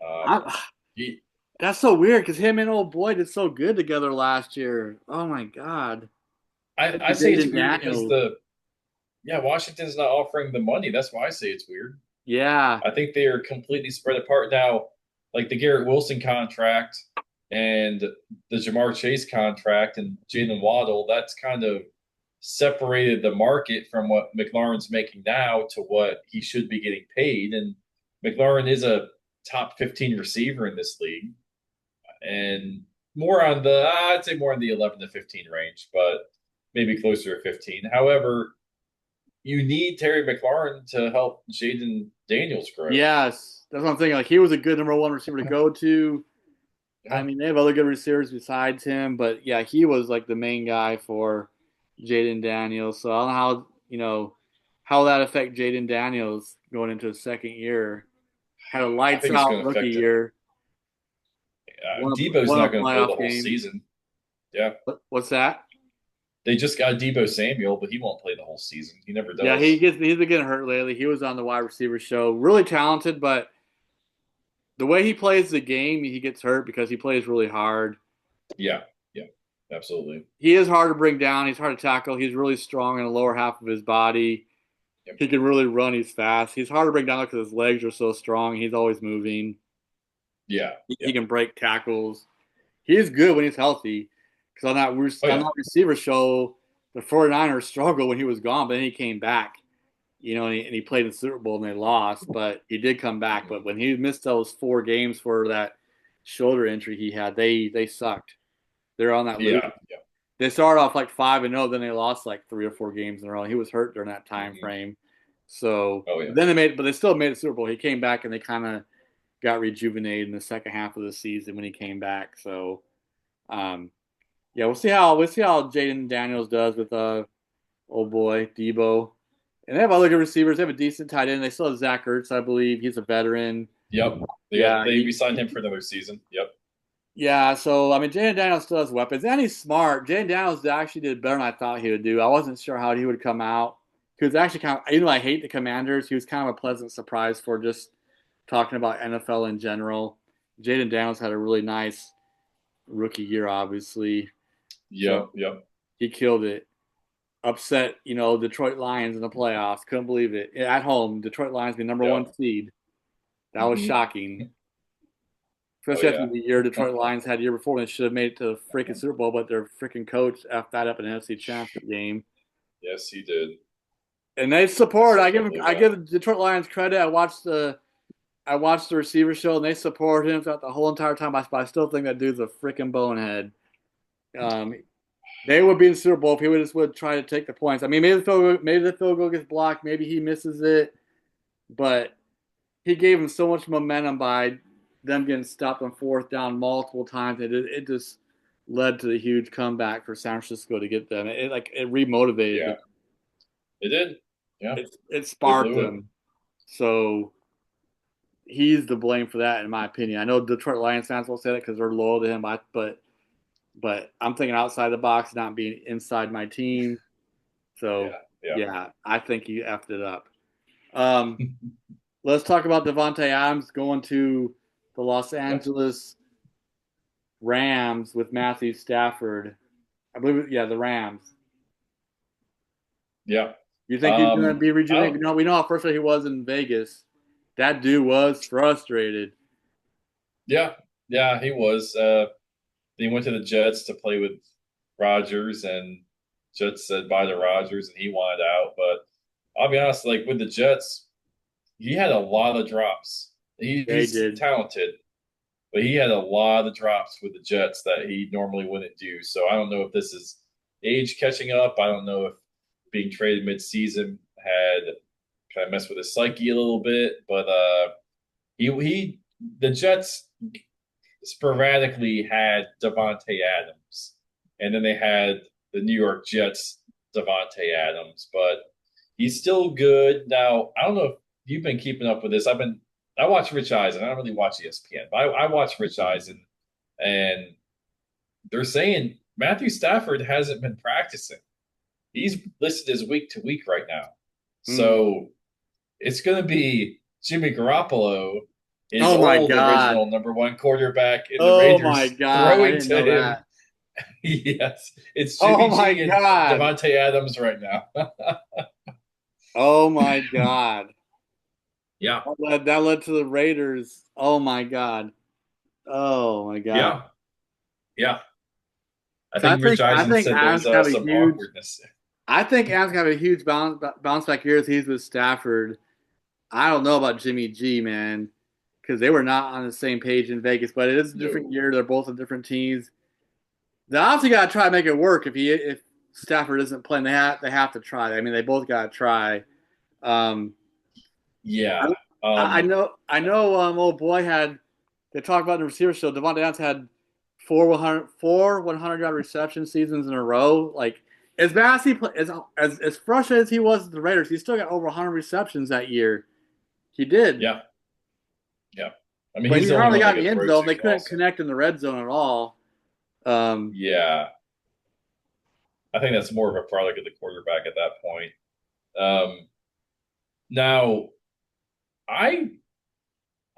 Um, I, he, that's so weird because him and old boy did so good together last year. Oh my God. I say it's Jaden weird because Daniels. Washington's not offering the money. That's why I say it's weird. Yeah. I think they are completely spread apart now. Like the Garrett Wilson contract and the Jamar Chase contract and Jalen Waddle, that's kind of separated the market from what McLaurin's making now to what he should be getting paid. And McLaurin is a top 15 receiver in this league, and more on the I'd say more in the 11 to 15 range, but maybe closer to 15. However, you need Terry McLaurin to help Jaden Daniels grow. Yes. That's what I'm thinking. Like he was a good number one receiver to go to. I Yeah, mean, they have other good receivers besides him, but yeah, he was like the main guy for Jaden Daniels. So I don't know how how that affect Jaden Daniels going into his second year. Had a I lights think it's out going to rookie affect him. year. Debo's Won not a going to play the playoff whole game. season. Yeah, What's that? they just got Debo Samuel, but he won't play the whole season. He never Yeah, does. he's been getting hurt lately. He was on the wide receiver show. Really talented, but the way he plays the game, he gets hurt because he plays really hard. Yeah, yeah, absolutely. He is hard to bring down. He's hard to tackle. He's really strong in the lower half of his body. Yep. He can really run. He's fast. He's hard to bring down because his legs are so strong. He's always moving. Yeah, yeah. He can break tackles. He is good when he's healthy. Because Oh on yeah, that receiver show, the 49ers struggled when he was gone, but then he came back. and he played in the Super Bowl and they lost, but he did come back. But when he missed those 4 games for that shoulder injury he had, they sucked. They're on that losing. Yeah, yeah. They started off like 5-0, then they lost like 3 or 4 games in a row. He was hurt during that time frame. So Oh yeah. but they still made the Super Bowl. He came back and they kind of got rejuvenated in the second half of the season when he came back. So, yeah, we'll see how Jaden Daniels does with old boy Debo. And they have other good receivers. They have a decent tight end. They still have Zach Ertz, I believe. He's a veteran. Yep. Yeah, They re-signed him for another season. Yep. yeah. So I mean, Jaden Daniels still has weapons, and he's smart. Jaden Daniels actually did better than I thought he would do. I wasn't sure how he would come out. He was actually kind of, even though I hate the Commanders, he was kind of a pleasant surprise for just talking about NFL in general. Jaden Daniels had a really nice rookie year, obviously. Yep. So Yep. he killed it. Upset, Detroit Lions in the playoffs. Couldn't believe it. At home, Detroit Lions be number one Yep. seed. That was shocking. Oh Especially after yeah. the year Detroit Lions had the year before, and they should have made it to the freaking Super Bowl, but their freaking coach effed that up in an NFC Championship game. Yes, he did. And they I support. still I can't give believe I that. give the Detroit Lions credit. I watched the receiver show, and they support him throughout the whole entire time. But I still think that dude's a freaking bonehead. Um, they would be in the Super Bowl if he would try to take the points. I mean, maybe the field goal gets blocked, maybe he misses it, but he gave him so much momentum by them getting stopped on fourth down multiple times. It just led to the huge comeback for San Francisco to get them. It remotivated Yeah, them. it did. Yeah, It they sparked blew it. them. So he's the blame for that, in my opinion. I know Detroit Lions fans will say that because they're loyal to him, but I'm thinking outside the box, not being inside my team. So Yeah, yeah. yeah, I think he effed it up. Um, let's talk about Davante Adams going to the Los Yeah, Angeles Rams with Matthew Stafford. I believe, yeah, the Rams. yeah. You think he's going to be I rejuvenated? don't. We know how frustrated he was in Vegas. That dude was frustrated. Yeah, yeah. He was. He went to the Jets to play with Rodgers, and Jets said bye to Rodgers, and he wanted out. But I'll be honest, like with the Jets, he had a lot of drops. They He's did. talented, but he had a lot of drops with the Jets that he normally wouldn't do. So I don't know if this is age catching up. I don't know if being traded mid-season had kind of messed with his psyche a little bit. But he the Jets sporadically had Davante Adams, and then they had the New York Jets Davante Adams, but he's still good. Now I don't know if you've been keeping up with this. I watch Rich Eisen. I don't really watch ESPN, but I watch Rich Eisen, and they're saying Matthew Stafford hasn't been practicing. He's listed as week to week right now. Mm. So it's going to be Jimmy Garoppolo, his Oh my old God. original number one quarterback in the Oh my Raiders, God. I throwing didn't to know him. that. Yes, it's Oh Jimmy my G and God. Davante Adams right now. Oh my God. Yeah, That led to the Raiders. Oh my God. Oh my God. yeah, yeah. I So I think think Rich I Eisen think said Adams there's can have a some huge. awkwardness there. I think Adams can have a huge bounce back year as he's with Stafford. I don't know about Jimmy G, man, because they were not on the same page in Vegas. But it is a different No. year. They're both on different teams. They obviously got to try to make it work. If Stafford isn't playing, they have to try. I mean, they both got to try. Um, I, Yeah. I know. Old boy had. They talked about in the receiver show. Davante Adams had four 100-yard reception seasons in a row. Like as bad as he play, as frustrated as he was with the Raiders, he still got over 100 receptions that year. He did, Yeah. Yeah. I mean, but he's he the only hardly one they got in could the end throw zone. to They couldn't also. connect in the red zone at all. Um, Yeah. I think that's more of a product of the quarterback at that point. Um, now, I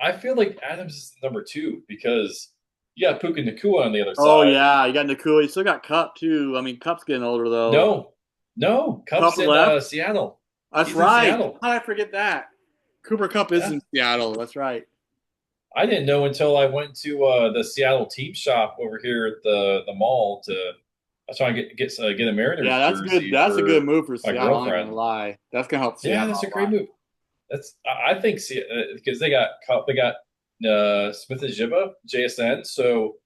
I feel like Adams is the number two because you got Puka Nakua on the other oh side. yeah, you got Nakua. You still got Cup too. I mean, Cup's getting older though. No, no, Cup Cup's in left. Seattle. That's He's in right. Seattle. How did I forget that? Cooper Cup is Yeah. in Seattle. That's right. I didn't know until I went to the Seattle team shop over here at the mall to was trying to get a Mariners Yeah, that's good. jersey That's a good for move for my Seattle. I'm not gonna girlfriend. lie. That's gonna help Yeah, Seattle that's a a great lot. move. I think because they got Smith and Jibba JSN, so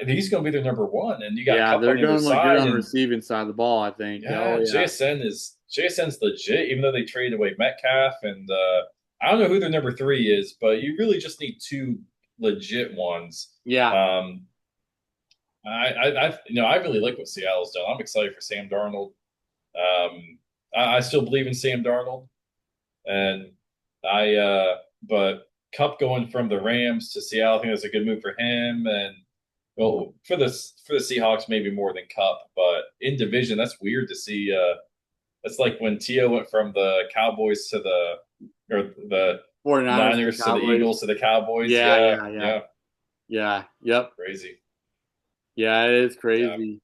he's going to be their number one, and you got Yeah, Cup they're on the other gonna look good side, on the and receiving side of the ball. I think. yeah, Oh yeah. JSN's legit. Even though they traded away Metcalf, and I don't know who their number three is, but you really just need two legit ones. Yeah. Um, I really like what Seattle's done. I'm excited for Sam Darnold. I still believe in Sam Darnold. And but Cup going from the Rams to Seattle, I think that's a good move for him. And well, for the Seahawks, maybe more than Cup, but in division, that's weird to see. That's like when Tio went from the Cowboys to the 49ers to the Niners to the Cowboys. Eagles to the Cowboys. Yeah, Yeah, yeah, yeah. yeah, Yeah. Yep. crazy. Yeah, it is Yeah, crazy.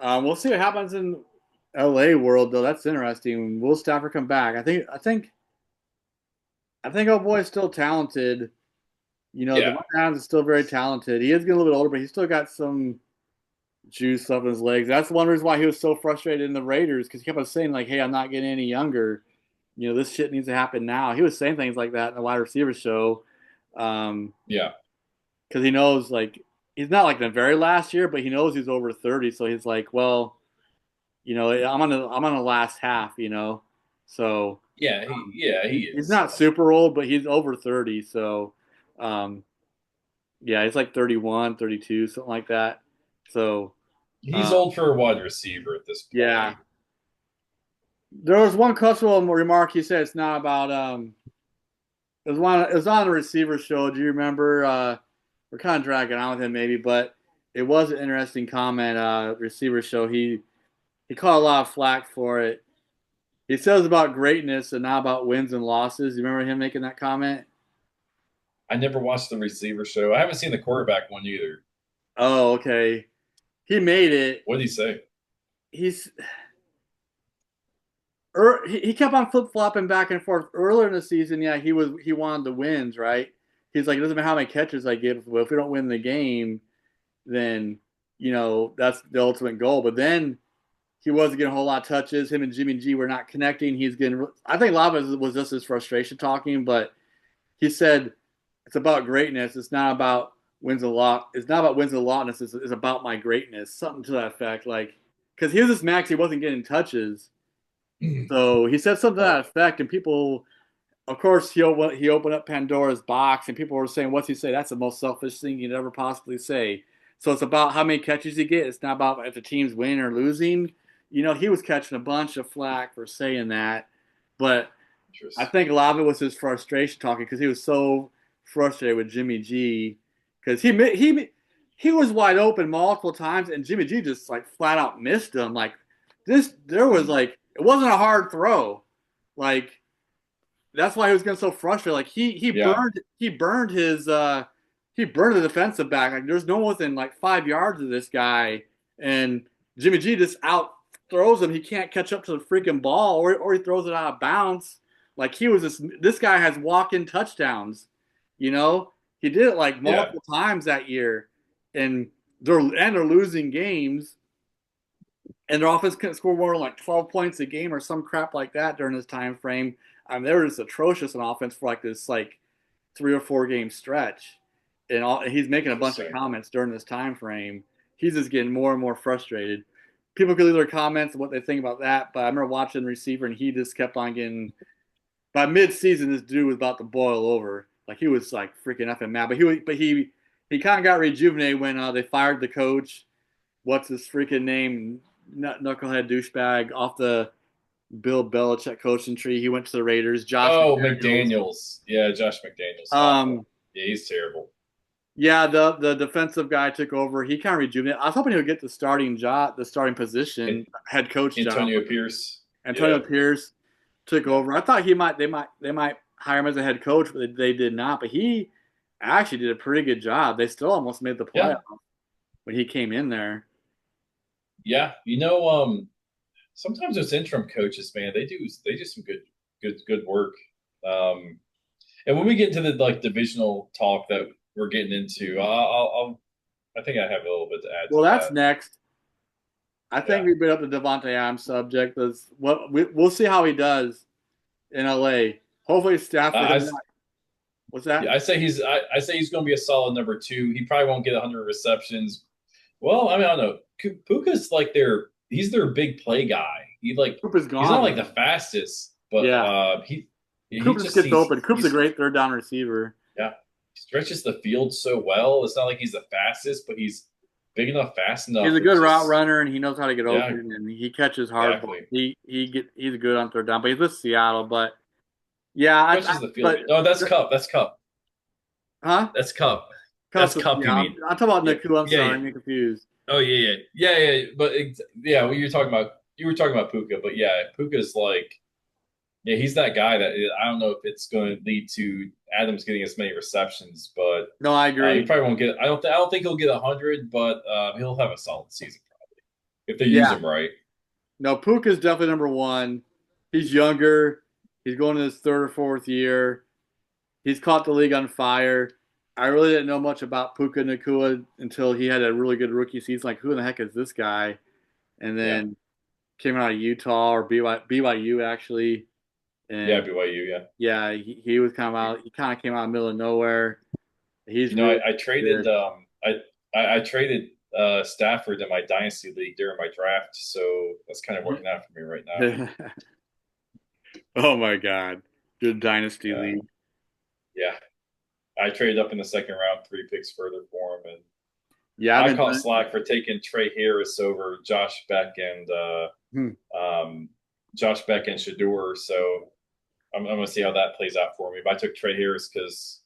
We'll see what happens in LA world though. That's interesting. Will Stafford come back? I think our boy is still talented. yeah. Davante Adams is still very talented. He is getting a little bit older, but he's still got some juice up in his legs. That's one reason why he was so frustrated in the Raiders because he kept on saying like, "Hey, I'm not getting any younger. This shit needs to happen now." He was saying things like that in the wide receiver show, because Yeah. he knows like he's not like in the very last year, but he knows he's over 30. So he's like, well, I'm on the last half. So He he's is. not super old, but he's over 30. So um, yeah, he's like 31, 32, something like that. So He's uh, old for a wide receiver at this yeah. point. There was one questionable remark he said it's not about it was on the receiver show. Do you remember? We're kind of dragging on with him maybe, but it was an interesting comment. Receiver show. He caught a lot of flack for it. He says about greatness and not about wins and losses. You remember him making that comment? I never watched the receiver show. I haven't seen the quarterback one either. Oh, okay. He made it. What did he say? He's he kept on flip flopping back and forth. Earlier in the season, yeah, he wanted the wins, right? He's like, it doesn't matter how many catches I get. If we don't win the game, then that's the ultimate goal. But then he wasn't getting a whole lot of touches. Him and Jimmy G were not connecting. He's getting. I think a lot of it was just his frustration talking. But he said it's about greatness. It's not about wins a lot. It's not about wins and lotness. It's about my greatness. Something to that effect. Like because he was this max, he wasn't getting touches. So he said something to that Oh, effect, and people, of course, he opened up Pandora's box, and people were saying, "What's he say? That's the most selfish thing you'd ever possibly say." So it's about how many catches you get. It's not about if the team's winning or losing. He was catching a bunch of flack for saying that, but I interesting. think a lot of it was his frustration talking because he was so frustrated with Jimmy G because he was wide open multiple times, and Jimmy G just like flat out missed him. Like there was like it wasn't a hard throw. Like that's why he was getting so frustrated. Like Yeah, he burned the defensive back. Like there's no more than like 5 yards of this guy, and Jimmy G just out throws him. He can't catch up to the freaking ball, or he throws it out of bounds. Like this guy has walk-in touchdowns. You know, he did it like yeah. multiple times that year, and they're losing games and their offense couldn't score more than like 12 points a game or some crap like that during this time frame. I mean, they were just atrocious on offense for like this 3 or 4 game stretch, and he's making a bunch of Interesting. comments during this time frame. He's just getting more and more frustrated. People could leave their comments and what they think about that, but I remember watching the receiver, and he just kept on getting. By mid-season, this dude was about to boil over. Like he was like freaking effing mad, but he kind of got rejuvenated when they fired the coach. What's his freaking name? Knucklehead douchebag off the Bill Belichick coaching tree. He went to the Raiders. Josh Oh, McDaniels. McDaniels. Yeah, Josh McDaniels. Awful. Um, Yeah, he's terrible. yeah, the defensive guy took over. He kind of rejuvenated. I was hoping he would get the starting job, the starting And position, head coach job. Antonio Pierce. Antonio Yeah, Pierce took yeah, over. I thought they might hire him as a head coach, but they did not. But he actually did a pretty good job. They still almost made the yeah, playoff when he came in there. yeah. Sometimes those interim coaches, man, they do some good work. Um, and when we get into the like divisional talk that we're getting into, I think I have a little bit to add to Well, that's that. next. I think Yeah. we bring up the Davante Adams subject. We'll see how he does in LA. Hopefully Stafford I, I and what's that? yeah, I say he's going to be a solid number two. He probably won't get 100 receptions. Well, I mean, I don't know. Puka's like he's their big play guy. Coop is He's not gone like the though. fastest, but Yeah, he Coop just just gets open. Coop's a he's great third down receiver. yeah, he stretches the field so well. It's not like he's the fastest, but he's big enough, fast He's enough. a good It's route just runner, and he knows how to get yeah, open, and he catches hard balls. exactly. He's good on third down, but he's with Seattle. But yeah, Stretches the field. but No, that's Cup. That's Cup. huh? That's Cup. That's Cubs with Cup. You Seattle. mean? I'm talking about Yeah, Naku. I'm yeah, sorry, yeah. I'm getting confused. Oh yeah. But yeah, what you're talking about. You were talking about Puka, but yeah, Puka's like yeah, he's that guy that I don't know if it's going to lead to Adams getting as many receptions, but No, I he agree. probably won't get. I don't think he'll get 100, but he'll have a solid season probably if they use Yeah, him right. no, Puka's definitely number one. He's younger. He's going to his third or fourth year. He's caught the league on fire. I really didn't know much about Puka Nakua until he had a really good rookie season. Like, who in the heck is this guy? And Yeah, then came out of Utah or BYU actually. yeah, And BYU. Yeah, yeah, he was kind of out. He kind of came out of the middle of nowhere. He's you know, really I traded good. I traded Stafford in my dynasty league during my draft, so that's kind of working out for me right now. Oh my God, good dynasty Yeah, league. yeah. I traded up in the second round, 3 picks further for him, and Yeah, I've I been caught doing. slack for taking Trey Harris over Hmm. um, Josh Beck and Shador. So I'm going to see how that plays out for me. But I took Trey Harris because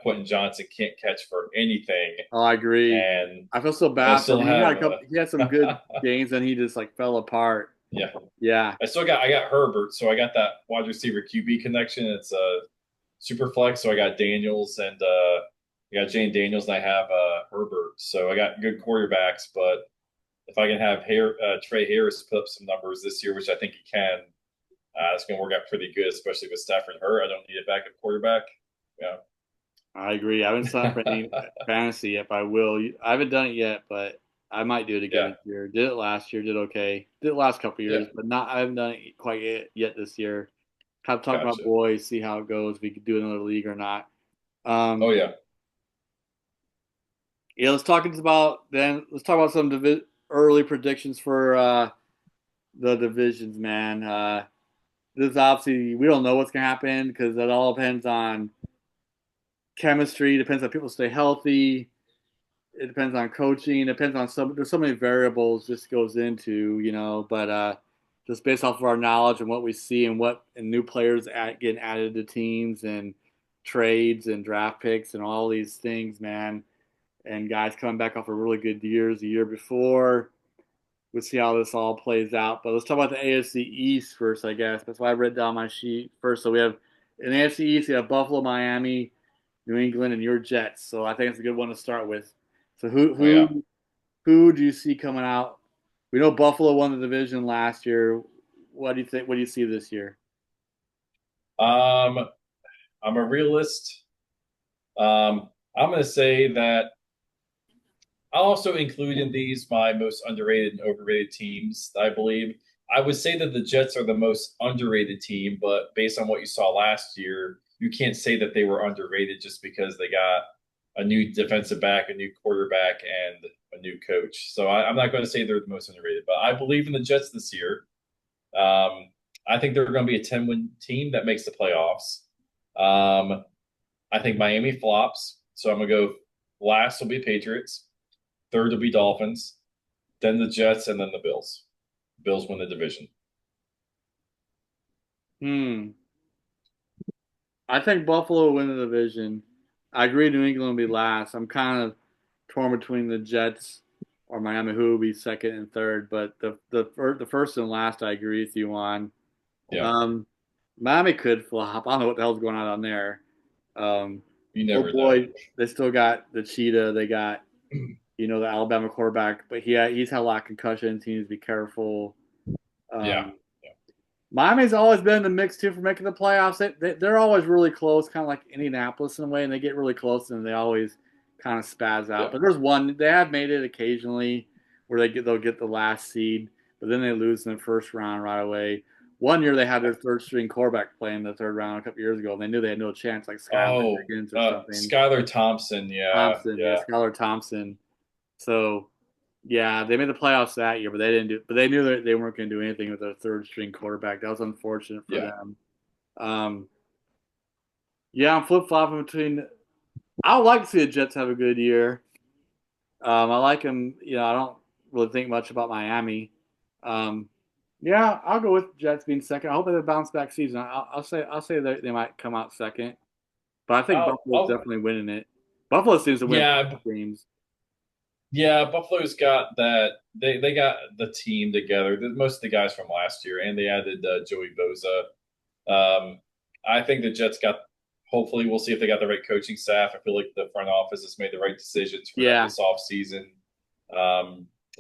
Quentin Johnson can't catch for anything, Oh, I agree. and I feel so I bad for still him. have He had some good games, and he just like fell apart. yeah. Yeah, I got Herbert, so I got that wide receiver QB connection. It's a super flex, so I got Daniels and I got Jane Daniels, and I have Herbert. So I got good quarterbacks, but if I can have Trey Harris put up some numbers this year, which I think he can, it's going to work out pretty good, especially with Stafford hurt. I don't need a backup quarterback. Yeah. I agree. I haven't signed up for any fantasy yet, but I will. I haven't done it yet, but I might do it again Yeah. this year. Did it last year, did okay. Did it last couple Yeah. years, but not. I haven't done it quite yet this year. Have to talk about Gotcha. boys, see how it goes. If we could do another league or not. Oh, Um, yeah. yeah, let's talk about some early predictions for the divisions, man. This obviously we don't know what's gonna happen because it all depends on chemistry. Depends on people stay healthy. It depends on coaching. It depends on there's so many variables this goes into, but just based off of our knowledge and what we see and new players getting added to teams and trades and draft picks and all these things, man. And guys coming back off of really good years the year before. We'll see how this all plays out. But let's talk about the AFC East first, I guess. That's why I read down my sheet first. So we have in the AFC East, we have Buffalo, Miami, New England, and your Jets. So I think it's a good one to start with. So Oh, yeah. who do you see coming out? We know Buffalo won the division last year. What do you think? What do you see this year? Um, I'm a realist. I'm going to say that I'll also include in these my most underrated and overrated teams, I believe. I would say that the Jets are the most underrated team, but based on what you saw last year, you can't say that they were underrated just because they got a new defensive back, a new quarterback, and a new coach. So I'm not going to say they're the most underrated, but I believe in the Jets this year. Um, I think they're going to be a 10-win team that makes the playoffs. Um, I think Miami flops. So I'm going to go last will be Patriots. Third will be Dolphins, then the Jets, and then the Bills. Bills win the division. Hmm. I think Buffalo will win the division. I agree New England will be last. I'm kind of torn between the Jets or Miami, who will be second and third. But the first and last, I agree with you on. Yeah, Um, Miami could flop. I don't know what the hell's going on there. Um, you oh never know. boy, they still got the cheetah. They got the Alabama quarterback, but he's had a lot of concussions. He needs to be careful. Yeah, Um, Miami's always been in the mix too for making the playoffs. They're always really close, kind of like Indianapolis in a way, and they get really close and they always kind of spaz out. yeah, But there's one they have made it occasionally. where they'll get the last seed, but then they lose in the first round right away. One year they had their third string quarterback playing the third round a couple years ago, and they knew they had no chance, like Skylar Oh, Hendrickson or something. Skylar Thompson. Yeah, Thompson, yeah, yeah. Skylar Thompson. So yeah, they made the playoffs that year, but they didn't do. But they knew that they weren't going to do anything with their third string quarterback. That was unfortunate for Yeah. them. Um, yeah, I'm flip flopping between. I would like to see the Jets have a good year. I like them. I don't really think much about Miami. Um, yeah, I'll go with Jets being second. I hope they have a bounce back season. I'll say they might come out second, but I think Buffalo's I'll definitely winning it. Buffalo seems to win yeah, games. yeah. Buffalo's got that. They got the team together. Most of the guys from last year, and they added Joey Boza. Um, I think the Jets got. Hopefully, we'll see if they got the right coaching staff. I feel like the front office has made the right decisions for them Yeah, this offseason.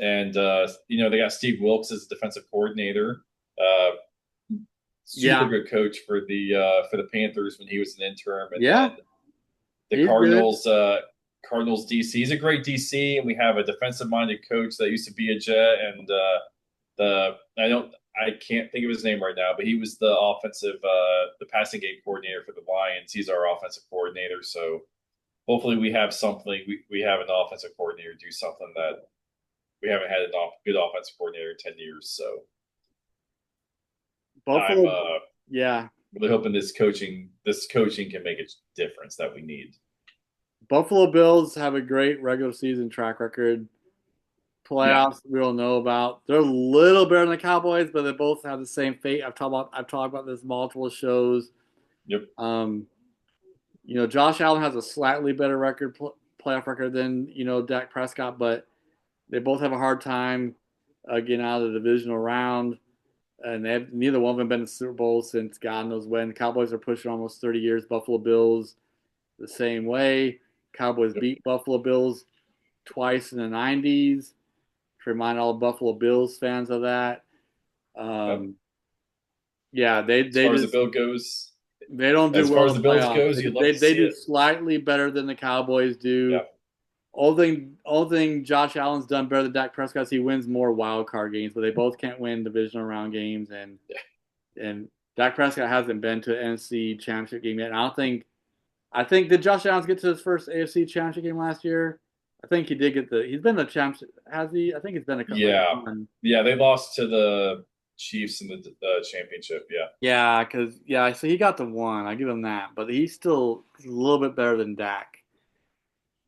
And they got Steve Wilkes as defensive coordinator. Uh, Super yeah, good coach for the Panthers when he was an interim, and yeah. then the He's good. Cardinals DC. He's a great DC, and we have a defensive minded coach that used to be a Jet, and I can't think of his name right now, but he was the passing game coordinator for the Lions. He's our offensive coordinator, so hopefully we have something. We have an offensive coordinator do something that we haven't had a good offensive coordinator in 10 years. So I'm Buffalo. Yeah, really hoping this coaching can make a difference that we need. Buffalo Bills have a great regular season track record. Yeah. Playoffs we don't know about. They're a little better than the Cowboys, but they both have the same fate. I've talked about this multiple shows. Yep. Um, Josh Allen has a slightly better playoff record than Dak Prescott, but they both have a hard time getting out of the divisional round, and neither one of them been in the Super Bowl since God knows when. The Cowboys are pushing almost 30 years. Buffalo Bills the same way. Cowboys Yep. beat Buffalo Bills twice in the 90s. To remind all Buffalo Bills fans of that. Yep. Um, yeah, As far as the bill goes, they don't do as far well as in the the Bills playoffs. goes, They you'd love they, to they see do it. slightly better than the Cowboys Yeah. do. Only thing Josh Allen's done better than Dak Prescott is he wins more wild card games, but they both can't win divisional round games, and Dak Prescott hasn't been to an NFC Championship game yet. And I think did Josh Allen get to his first AFC Championship game last year? I think he did get he's been the championship. Has he? I think it's been like Yeah. one. Yeah. They lost to the Chiefs in the championship. Yeah. Yeah, so he got the one. I give him that, but he's still a little bit better than Dak.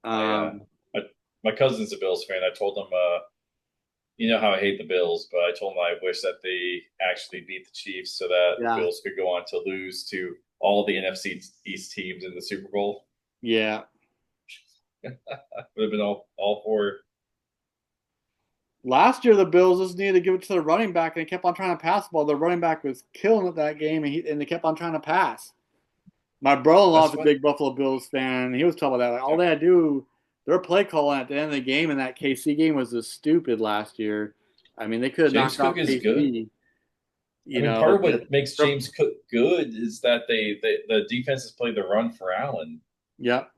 I, uh, Um, I my cousin's a Bills fan. I told him, you know how I hate the Bills, but I told him I wish that they actually beat the Chiefs so that the yeah, Bills could go on to lose to all the NFC East teams in the Super Bowl. yeah. Would have been all for it. Last year the Bills just needed to give it to the running back, and they kept on trying to pass the ball. The running back was killing it that game, and they kept on trying to pass. My brother-in-law is That's a what. big Buffalo Bills fan, and he was talking about that. Like all Yeah. they had to do, their play calling at the end of the game in that KC game was just stupid last year. I mean, they could have James knocked Cook off is good. KC. I mean, part of Just, what makes James Cook good is that the defense has played the run for Allen, yep,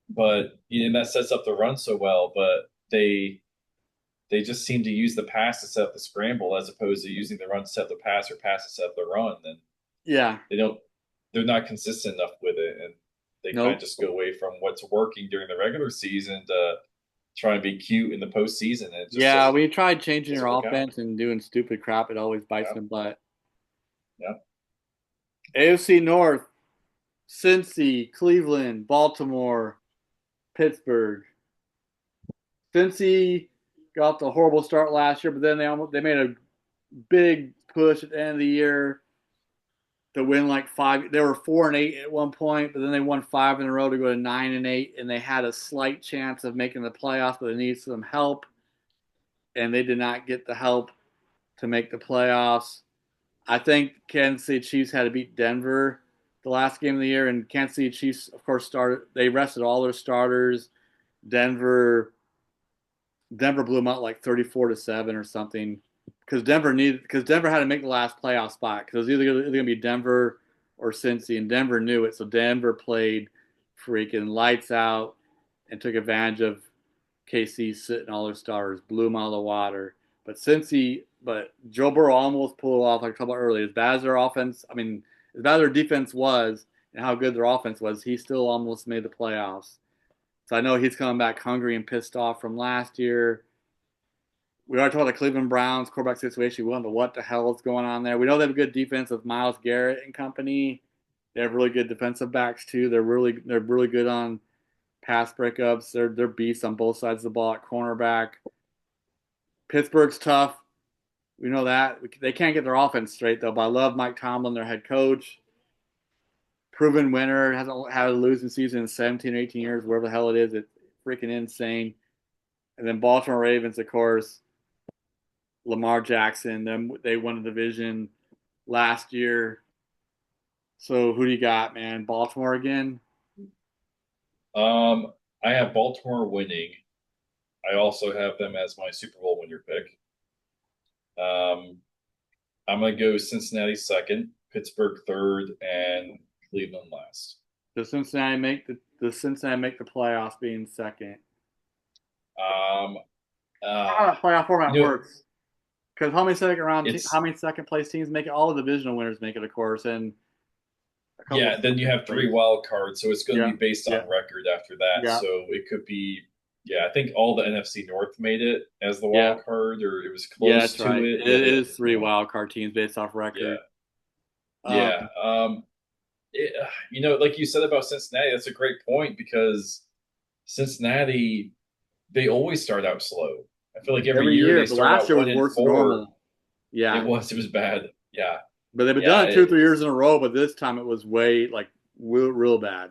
but and that sets up the run so well. But they just seem to use the pass to set up the scramble as opposed to using the run to set up the pass or pass to set up the run. And yeah, they don't they're not consistent enough with it, and they kind of nope. just go away from what's working during the regular season to try and be cute in the postseason, and it just Yeah, doesn't we tried changing doesn't your work out. offense and doing stupid crap. It always bites Yeah, in the butt. yeah. AFC North, Cincy, Cleveland, Baltimore, Pittsburgh. Cincy got the horrible start last year, but then they made a big push at the end of the year to win like five. They were 4-8 at one point, but then they won five in a row to go to 9-8, and they had a slight chance of making the playoffs, but they needed some help, and they did not get the help to make the playoffs. I think Kansas City Chiefs had to beat Denver the last game of the year, and Kansas City Chiefs, of course, started. They rested all their starters. Denver Denver blew them out like 34-7 or something because Denver had to make the last playoff spot because it was either going to be Denver or Cincy, and Denver knew it, so Denver played freaking lights out and took advantage of KC sitting all their stars, blew them out of the water. But Joe Burrow almost pulled off, like I talked about earlier. As bad as their offense, I mean, as bad as their defense was and how good their offense was, he still almost made the playoffs. So I know he's coming back hungry and pissed off from last year. We already talked about the Cleveland Browns quarterback situation. We wonder what the hell is going on there. We know they have a good defense with Myles Garrett and company. They have really good defensive backs too. They're really good on pass breakups. They're beasts on both sides of the ball at cornerback. Pittsburgh's tough. We know that. They can't get their offense straight though. But I love Mike Tomlin, their head coach. Proven winner, hasn't had a losing season in 17 or 18 years, wherever the hell it is. It's freaking insane. And then Baltimore Ravens, of course, Lamar Jackson. They won the division last year. So who do you got, man? Baltimore again? I have Baltimore winning. I also have them as my Super Bowl winner pick. I'm gonna go Cincinnati second, Pittsburgh third, and Cleveland last. Does Cincinnati make the playoffs being second? Um, How that playoff you format know, works? Because how it's many second place teams make it? All the divisional winners make it, of course, and a couple yeah. of Then you have three places. wild cards, so it's going to Yeah, be based yeah, on record after that. yeah, So it could be, yeah. I think all the NFC North made it as the yeah, wild card, or it was yeah. close That's to right. it. It Yeah, is three yeah, wild card teams based off yeah, record. yeah. Um, Like you said about Cincinnati, that's a great point because Cincinnati, they always start out slow. I feel like every every year year, they but start last out year was one and worse than four. normal. Yeah, It was bad. Yeah, but they've been yeah, done it 2 or 3 years in a row. But this time it was way like real bad.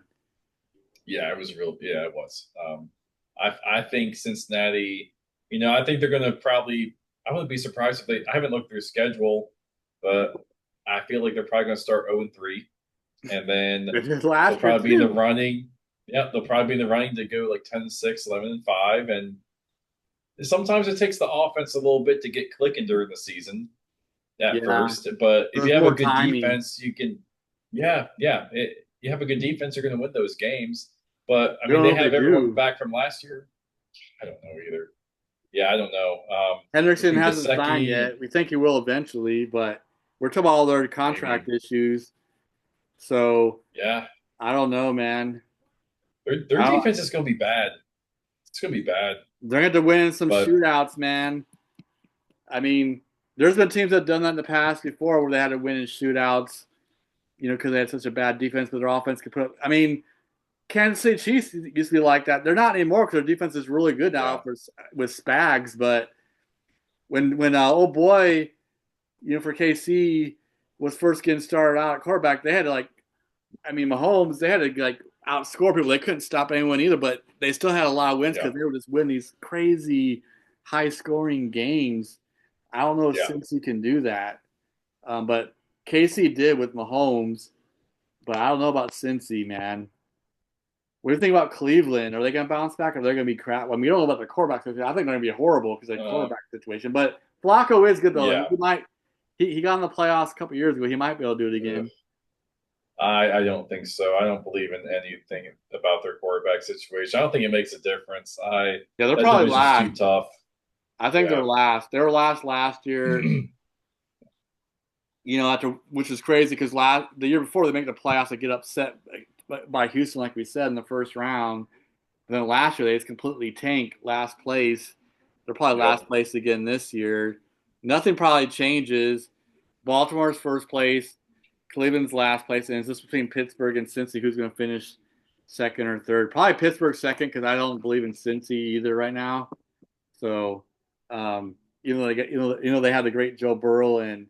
yeah. It was real. Yeah, it was. I think Cincinnati. I think they're going to probably. I wouldn't be surprised if they. I haven't looked through schedule, but I feel like they're probably going to start 0-3, and then It did they'll last year probably be in the too. running. Yeah, they'll probably be in the running to go like 10-6, 11-5, and sometimes it takes the offense a little bit to get clicking during the season at Yeah, first. But if there's you have a more good timing. defense, you can, yeah, yeah. You have a good defense, you're going to win those games. But I We mean, don't know they if they have everyone do. back from last year. I don't know either. Yeah, I don't know. Hendrickson Between hasn't signed Gesicki, yet. We think he will eventually, but we're talking about all their contract maybe, issues. So yeah, I don't know, man. their I don't, defense is going to be bad. It's going to be bad. they're going to win some But shootouts, man. I mean, there's been teams that have done that in the past before where they had to win in shootouts, because they had such a bad defense, but their offense could put up. I mean, Kansas City Chiefs used to be like that. They're not anymore because their defense is really good now yeah, with Spags. But when oh boy, for KC was first getting started out at quarterback, they had to Mahomes, they had to outscore people. They couldn't stop anyone either, but they still had a lot of wins yeah, because they were just winning these crazy high scoring games. I don't know if yeah. Cincy can do that, but KC did with Mahomes. But I don't know about Cincy, man. What do you think about Cleveland? Are they going to bounce back, or are they going to be crap? Well, we don't know about the quarterback situation. I think they're going to be horrible because of the Uh, quarterback situation. But Flacco is good though. yeah. He got in the playoffs a couple years ago. He might be able to do it Ugh. again. I don't think so. I don't believe in anything about their quarterback situation. I don't think it makes a difference. Yeah, they're That probably division's last. too tough. I think they're Yeah. last. They were last year. After which is crazy because the year before they make the playoffs, they get upset by Houston, like we said in the first round. And then last year they just completely tanked last place. They're probably Yep. last place again this year. Nothing probably changes. Baltimore's first place, Cleveland's last place, and it's just between Pittsburgh and Cincy who's going to finish second or third. Probably Pittsburgh second because I don't believe in Cincy either right now. So, even though they have the great Joe Burrow and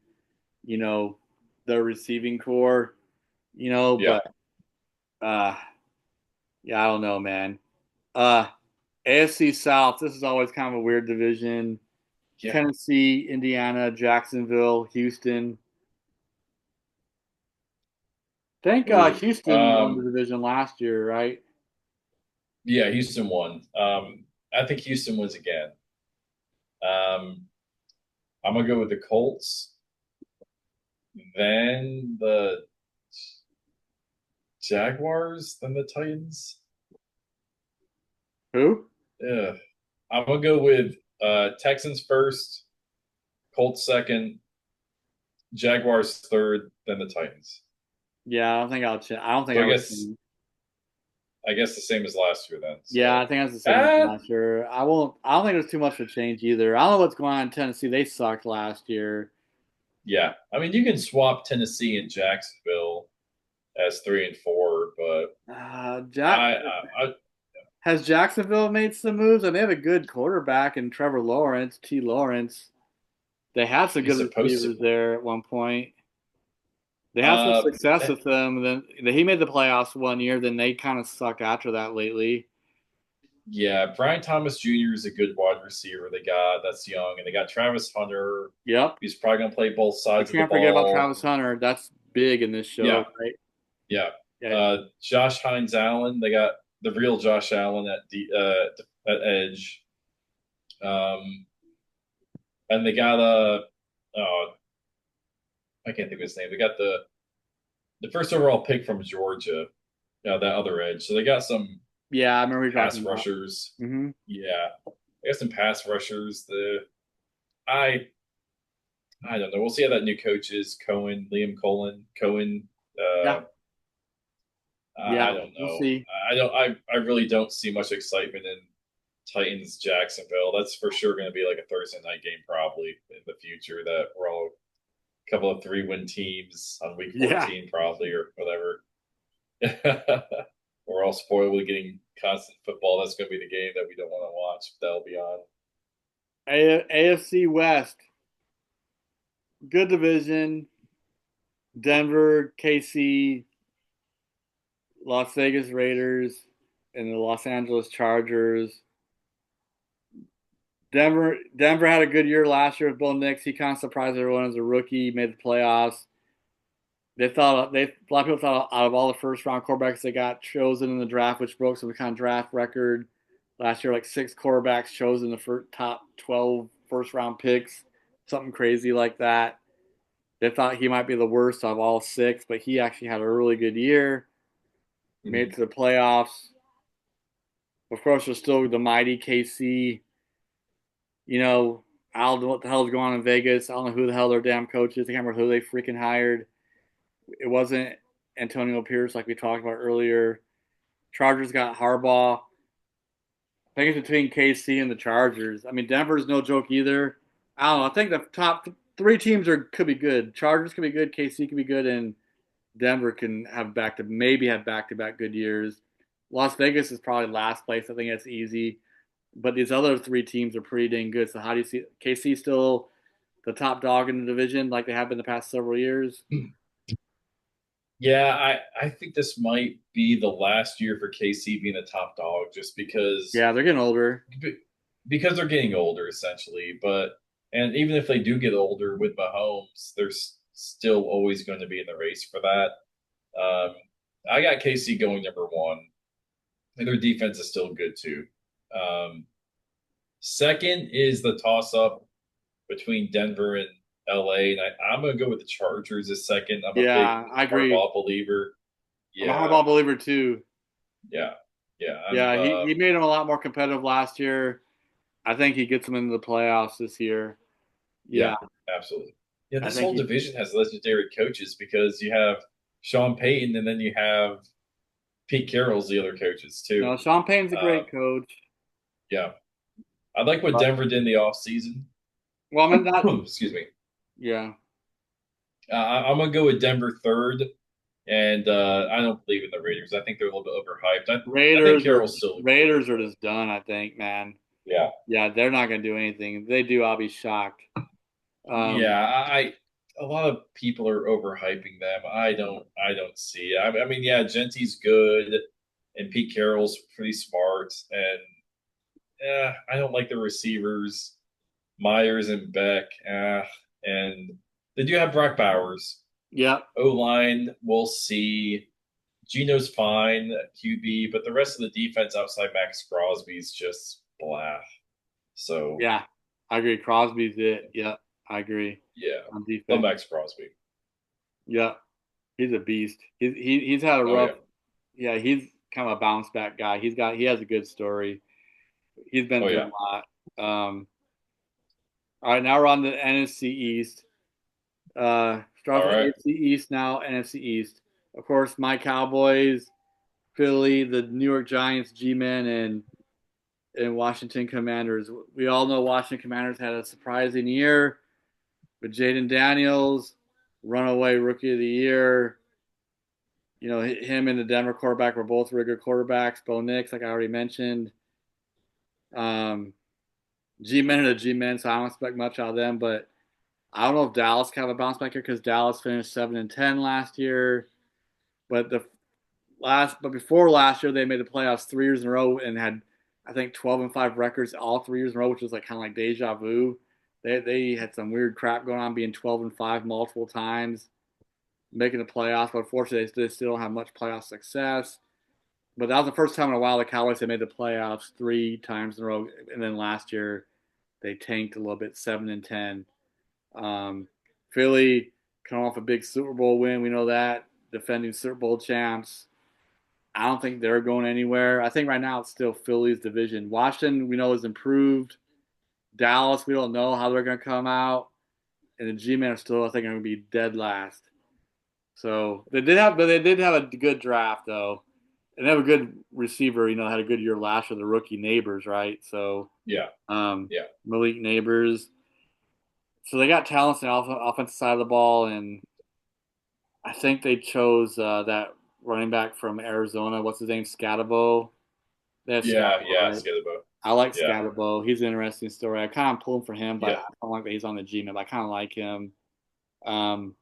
you know the receiving core, Yeah. but uh, yeah, I don't know, man. Uh, AFC South. This is always kind of a weird division. Yeah. Tennessee, Indiana, Jacksonville, Houston. I think Ooh. Houston won the division last year, right? Yeah, Houston won. I think Houston wins again. Um, I'm gonna go with the Colts, then the Jaguars, then the Titans. Who? Ugh. I'm gonna go with Texans first, Colts second, Jaguars third, then the Titans. Yeah, I don't think I'll change. I don't think So I would change. I guess the same as last year then. Yeah, So I think that's the same as uh, last year. I won't. I don't think there's too much to change either. I don't know what's going on in Tennessee. They sucked last year. yeah. I mean you can swap Tennessee and Jacksonville as 3 and 4, but Jack I has Jacksonville made some moves, and they have a good quarterback in Trevor Lawrence, T. Lawrence. They had some he's good supposed to receivers there at one point. They had some uh success with them. Then he made the playoffs one year. Then they kind of suck after that lately. yeah, Brian Thomas Jr. is a good wide receiver they got that's young, and they got Travis Hunter. Yep. He's probably gonna play both We sides of the can't forget about ball. Travis Hunter. That's big in this Yeah, show, right? yeah. Yeah. Josh Hines Allen, they got the real Josh Allen at edge. Um, and they got oh, I can't think of his name. They got the first overall pick from Georgia, that other edge. So they got some Yeah, I remember you pass talking about. rushers. Hmm. Yeah, they got some pass rushers. I I don't know. We'll see how that new coach is. Cohen. Yeah, Uh, I yeah, don't we'll know. see. I really don't see much excitement in Titans Jacksonville. That's for sure going to be like a Thursday night game probably in the future. That we're all a couple of 3-win teams on week Yeah. 14 probably or whatever. We're all spoiled with getting constant football. That's going to be the game that we don't want to watch. That'll be on. AFC West, good division. Denver, KC, Las Vegas Raiders, and the Los Angeles Chargers. Denver had a good year last year with Bill Nix. He kind of surprised everyone as a rookie, made the playoffs. A lot of people thought out of all the first round quarterbacks they got chosen in the draft, which broke some kind of draft record last year, like 6 quarterbacks chosen in the top 12 first round picks, something crazy like that. They thought he might be the worst of all 6, but he actually had a really good year, made it Mhm. to the playoffs. Of course, there's still the mighty KC. You know, I don't know what the hell is going on in Vegas. I don't know who the hell their damn coach is. I can't remember who they freaking hired. It wasn't Antonio Pierce like we talked about earlier. Chargers got Harbaugh. I think it's between KC and the Chargers. I mean, Denver's no joke either. I don't know. I think the top 3 teams could be good. Chargers could be good. KC could be good, and Denver can have back to back good years. Las Vegas is probably last place. I think that's easy. But these other 3 teams are pretty dang good. So how do you see KC still the top dog in the division like they have been the past several years? Yeah, I think this might be the last year for KC being a top dog, just Yeah, they're getting older. because they're getting older essentially. But and even if they do get older with Mahomes, they're still always going to be in the race for that. Um, I got KC going number 1, and their defense is still good too. Um, Second is the toss up between Denver and LA, and I'm going to go with the Chargers as second. I'm a big Yeah, I agree. Harbaugh believer. I'm a Yeah, Harbaugh believer too. yeah, yeah. I'm Yeah, he made them a lot more competitive last year. I think he gets them into the playoffs this year. yeah, Yeah, absolutely. Yeah, I this think whole he. division has legendary coaches because you have Sean Payton and then you have Pete Carroll's the other coaches too. No, Sean Payton's a Um, great coach. yeah, I like what But, Denver did in the offseason. well, I mean not. Excuse me. Yeah, I'm gonna go with Denver third, and I don't believe in the Raiders. I think they're a little bit overhyped. I think Raiders are Carroll's still really Raiders are good. just done. I think, man. Yeah, Yeah, they're not gonna do anything. If they do, I'll be shocked. Um, yeah. A lot of people are overhyping them. I don't see it. I mean, yeah, Genty's good, and Pete Carroll's pretty smart, and yeah, I don't like the receivers, Myers and Beck, and they do have Brock Bowers. yeah, O line, we'll see. Gino's fine at QB, but the rest of the defense outside Max Crosby's just blah. So yeah, I agree. Crosby's it. Yeah, I agree yeah, on love defense. Max Crosby. Yeah, he's a beast. He's had a Oh rough. yeah, Yeah, he's kind of a bounce back guy. He has a good story. He's been Oh through yeah. a lot. All right, now we're on the NFC East. Start All with the right. AFC East now, NFC East. Of course, my Cowboys, Philly, the New York Giants, G-Men, and Washington Commanders. We all know Washington Commanders had a surprising year with Jaden Daniels, runaway rookie of the year. You know, him and the Denver quarterback were both really good quarterbacks. Bo Nix, like I already mentioned. Um, G-Men and a G-Men, so I don't expect much out of them. But I don't know if Dallas can have a bounce back here because Dallas finished 7-10 last year. But but before last year, they made the playoffs 3 years in a row and had, I think, 12-5 records all 3 years in a row, which was like kind of like deja vu. They had some weird crap going on, being 12-5 multiple times, making the playoffs. But unfortunately, they still don't have much playoff success. But that was the first time in a while the Cowboys had made the playoffs 3 times in a row, and then last year they tanked a little bit, 7-10. Um, Philly coming off a big Super Bowl win, we know that, defending Super Bowl champs. I don't think they're going anywhere. I think right now it's still Philly's division. Washington, we know, is improved. Dallas, we don't know how they're going to come out, and the G-Men are still, I think, going to be dead last. So they did have a good draft though, and they have a good receiver. You know, had a good year last year. The rookie Neighbors, right? So Yeah. um, Yeah. Malik Neighbors. So they got talents on the offensive side of the ball, and I think they chose that running back from Arizona. What's his name? Scatabo. They have Yeah. Scatabo, Yeah. right? Skidabo. I like Yeah. Scatabo. He's an interesting story. I kind of pulling for him, but Yeah. I don't like that he's on the G-Man. I kind of like him. Um,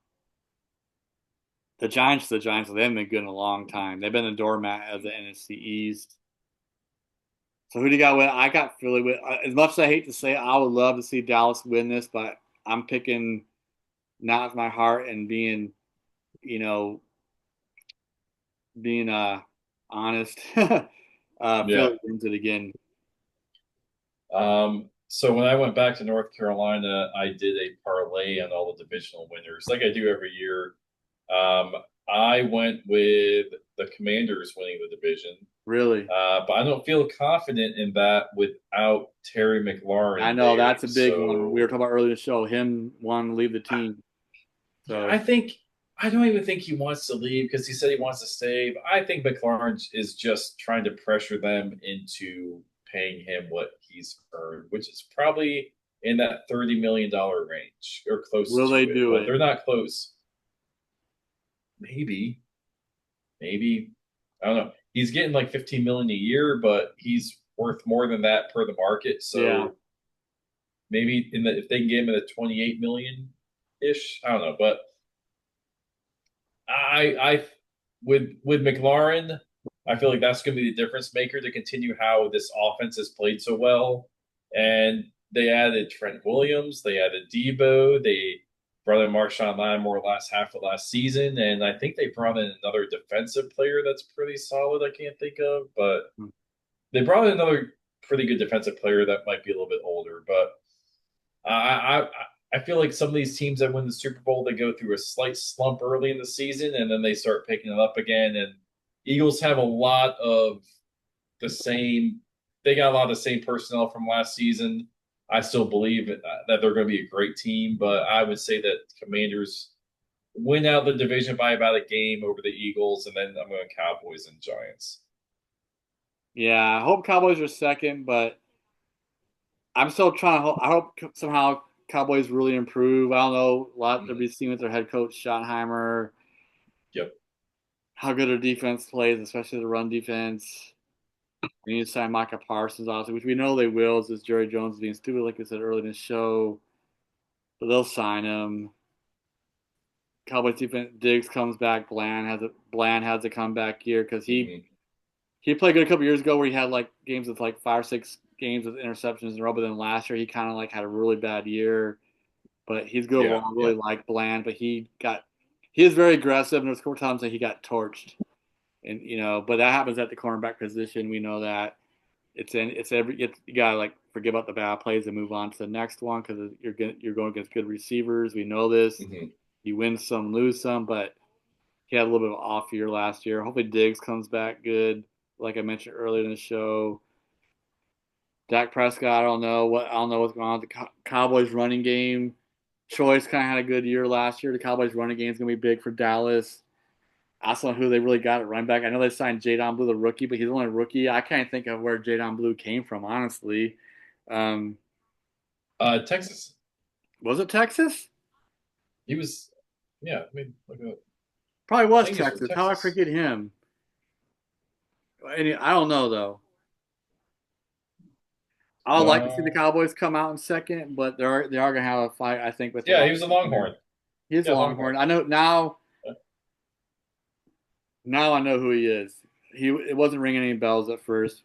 the Giants, they haven't been good in a long time. They've been the doormat of the NFC East. So who do you got with? I got Philly with. As much as I hate to say it, I would love to see Dallas win this, but I'm picking not with my heart and being, you know, being honest. Yeah. Philly wins it again. So when I went back to North Carolina, I did a parlay on all the divisional winners, like I do every year. Um, I went with the Commanders winning the division, Really, but I don't feel confident in that without Terry I McLaurin know there. that's a big one. We were So talking about earlier in the show. Him wanting to leave the team. yeah, I So think I don't even think he wants to leave because he said he wants to stay. But I think McLaurin is just trying to pressure them into paying him what he's earned, which is probably in that $30 million range or close will to they it. do But it? they're not close. Maybe, maybe I don't know. He's getting like 15 million a year, but he's worth more than that per the market. Yeah. So maybe if they can get him at a 28 million ish, I don't know, but I with McLaurin, I feel like that's going to be the difference maker to continue how this offense has played so well. And they added Trent Williams, they added Debo, they brought in Marshawn Lattimore last half of last season, and I think they brought in another defensive player that's pretty solid. I can't think of, but they brought in another pretty good defensive player that might be a little bit older. But I I feel like some of these teams that win the Super Bowl, they go through a slight slump early in the season and then they start picking it up again. And Eagles have a lot of the same. They got a lot of the same personnel from last season. I still believe that they're going to be a great team, but I would say that Commanders win out the division by about a game over the Eagles, and then I'm going Cowboys and Giants. Yeah, I hope Cowboys are second, but I'm still trying to. I hope somehow Cowboys really improve. I don't know a lot to Mm-hmm. be seen with their head coach Schottenheimer, Yep. how good their defense plays, especially the run defense. They need to sign Micah Parsons, obviously, which we know they will. Is this Jerry Jones being stupid, like we said earlier in the show? But they'll sign him. Cowboys defense. Diggs comes back. Bland has a comeback year because Mm-hmm. he played good a couple years ago where he had like games with like 5 or 6 games with interceptions in a row. But then last year he kind of like had a really bad year. But he's good Yeah. overall. I Yeah. really like Bland, but he is very aggressive, and there's a couple times that he got torched, and but that happens at the cornerback position. We know that you gotta like forget about the bad plays and move on to the next one because you're going against good receivers. We know this. Mm-hmm. You win some, lose some, but he had a little bit of an off year last year. Hopefully Diggs comes back good, like I mentioned earlier in the show. Dak Prescott, I don't know what's going on with the Cowboys running game. Choice kind of had a good year last year. The Cowboys running game is going to be big for Dallas. I don't know who they really got at running back. I know they signed Jadon Blue, the rookie, but he's only a rookie. I can't think of where Jadon Blue came from, honestly. Um, Texas. was it Texas? He was, yeah. I mean, look at, Probably I was think he's from Texas. How I Texas. forget him? I don't know though. I would like to see the Uh, Cowboys come out in second, but they are gonna have a fight. I think with the yeah, he was a Washington. Longhorn. He's a Yeah, Longhorn. Longhorn. I know now. Now I know who he is. It wasn't ringing any bells at first.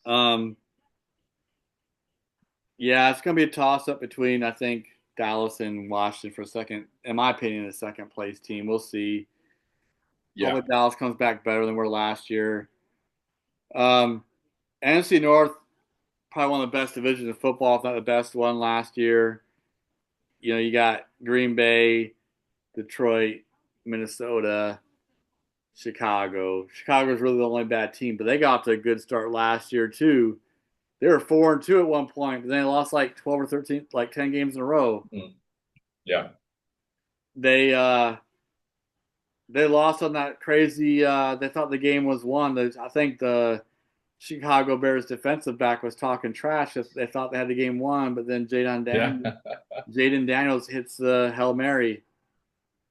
Um, yeah, it's gonna be a toss up between I think Dallas and Washington for second. In my opinion, a second place team. We'll see. Yeah, Hopefully Dallas comes back better than we were last year. Um, NFC North, probably one of the best divisions in football, if not the best one last year. You got Green Bay, Detroit, Minnesota, Chicago. Chicago's really the only bad team, but they got to a good start last year too. They were 4-2 at one point, but then they lost like 12 or 13, like 10 games in a row. mm, yeah, They they lost on that crazy. They thought the game was won. I think the Chicago Bears defensive back was talking trash. They thought they had the game won, but then yeah, Jaden Daniels hits the Hail Mary,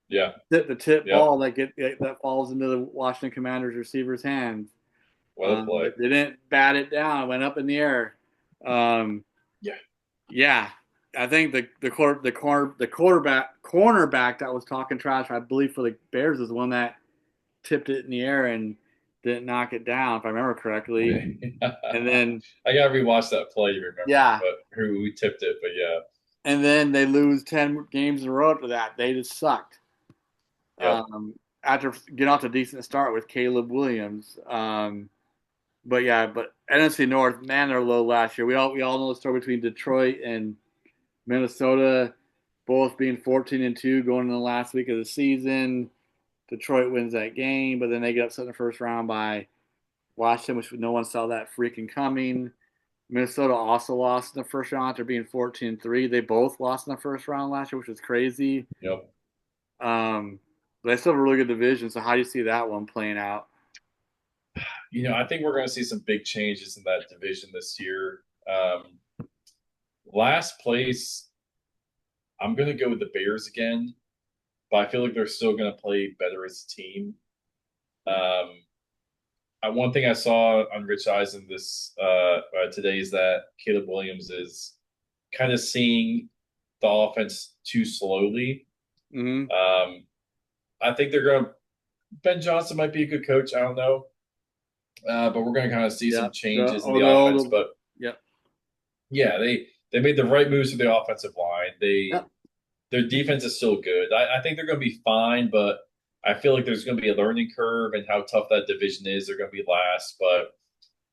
yeah, the tip yep. ball that falls into the Washington Commanders receiver's hands. What a play. They didn't bat it down; it went up in the air. Um, Yeah, yeah, I think the cornerback that was talking trash, I believe for the Bears, is the one that tipped it in the air and didn't knock it down, if I remember correctly. And then I gotta rewatch that play. You remember, yeah, but who tipped it? But yeah, and then they lose 10 games in a row after that. They just sucked. yep, After getting off to a decent start with Caleb Williams. But yeah, but NFC North, man, they're low last year. We all know the story between Detroit and Minnesota, both being 14-2 going in the last week of the season. Detroit wins that game, but then they get upset in the first round by Washington, which no one saw that freaking coming. Minnesota also lost in the first round after being 14-3. They both lost in the first round last year, which was crazy. yep. Um, but they still have a really good division. So how do you see that one playing out? I think we're going to see some big changes in that division this year. Last place, I'm going to go with the Bears again, but I feel like they're still going to play better as a team. Um, one thing I saw on Rich Eisen this today is that Caleb Williams is kind of seeing the offense too slowly. Mm-hmm. I think they're going to. Ben Johnson might be a good coach. I don't know, but we're going to kind of see some Yep. changes in Oh the offense. no. But Yep. yeah, they made the right moves to the offensive line. Yep. Their defense is still good. I think they're going to be fine, but I feel like there's going to be a learning curve and how tough that division is. They're going to be last, but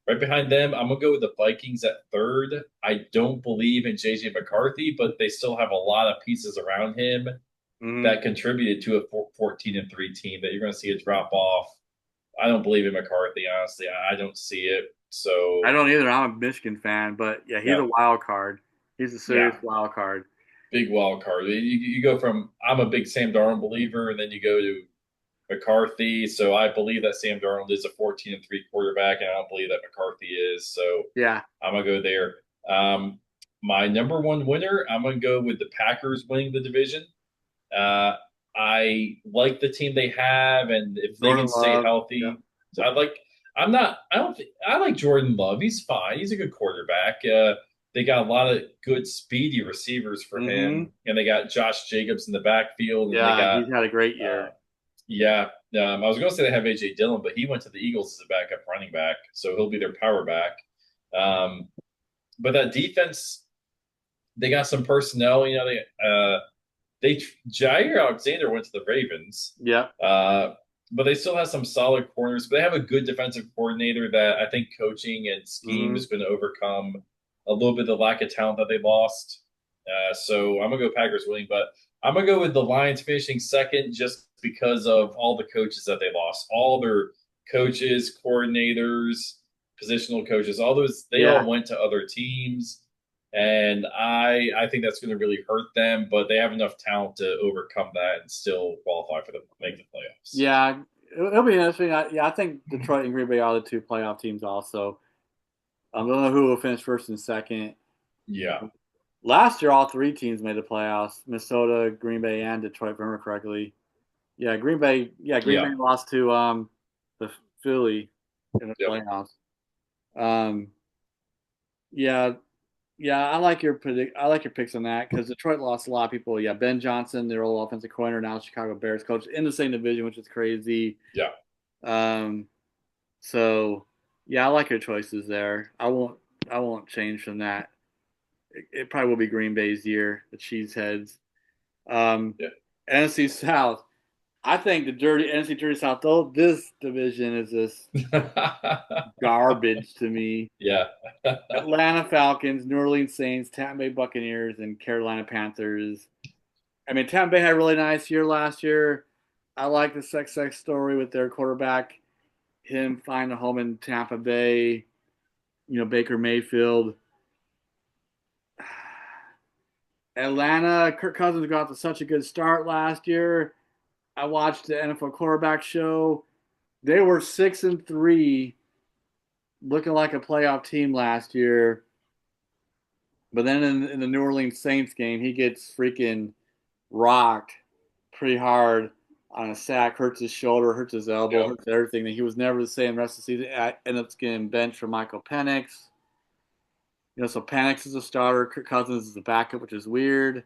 right behind them, I'm going to go with the Vikings at third. I don't believe in JJ McCarthy, but they still have a lot of pieces around him Mm-hmm. that contributed to a 14-3 team that you're going to see a drop off. I don't believe in McCarthy, honestly. I don't see it. I So, don't either. I'm a Michigan fan, but yeah, he's yeah, a wild card. He's a yeah, serious wild card. big wild card. You go from I'm a big Sam Darnold believer, and then you go to McCarthy. So I believe that Sam Darnold is a 14-3 quarterback, and I don't believe that McCarthy is. So Yeah. I'm gonna go there. My number one winner, I'm gonna go with the Packers winning the division. Uh, I like the team they have, and if they Jordan can stay Love. Yep. healthy, so I like. I'm not. I don't think I like Jordan Love. He's fine. He's a good quarterback. They got a lot of good speedy receivers for Mm-hmm. him, and they got Josh Jacobs in the backfield, and they Yeah, got he's had a great uh, year. yeah. I was going to say they have AJ Dillon, but he went to the Eagles as a backup running back, so he'll be their power back. Um, but that defense, they got some personnel. They Jair Alexander went to the Ravens, Yep. but they still have some solid corners. But they have a good defensive coordinator that I think coaching and scheme Mm-hmm. is going to overcome a little bit of the lack of talent that they lost. So I'm gonna go Packers winning, but I'm gonna go with the Lions finishing second just because of all the coaches that they lost, all their coaches, coordinators. positional coaches, all those, they Yeah. all went to other teams. And I think that's going to really hurt them, but they have enough talent to overcome that and still qualify for the make the playoffs. Yeah. It'll be interesting. I think Detroit and Green Bay are the two playoff teams also. I don't know who will finish first and second. Yeah, Last year, all three teams made the playoffs: Minnesota, Green Bay, and Detroit. If I remember correctly. Yeah, Green Bay. Yeah, Green Bay yeah, lost to the Philly in the yep. playoffs. Um, yeah, yeah, I like your picks on that because Detroit lost a lot of people. Yeah, Ben Johnson, their old offensive coordinator, now Chicago Bears coach in the same division, which is crazy. Yeah. Um, so yeah, I like your choices there. I won't change from that. It probably will be Green Bay's year, the Cheeseheads. Um, Yeah. NFC South. I think the dirty NFC Dirty South, though, this division is just garbage to me. Yeah. Atlanta Falcons, New Orleans Saints, Tampa Bay Buccaneers, and Carolina Panthers. I mean, Tampa Bay had a really nice year last year. I like the success story with their quarterback, him finding a home in Tampa Bay. You know, Baker Mayfield. Atlanta, Kirk Cousins got to such a good start last year. I watched the NFL quarterback show. They were 6-3, looking like a playoff team last year. But then in the New Orleans Saints game, he gets freaking rocked pretty hard on a sack, hurts his shoulder, hurts his elbow, Yep. hurts everything. He was never the same the rest of the season. I ended up getting benched for Michael Penix. You know, so Penix is a starter. Kirk Cousins is the backup, which is weird.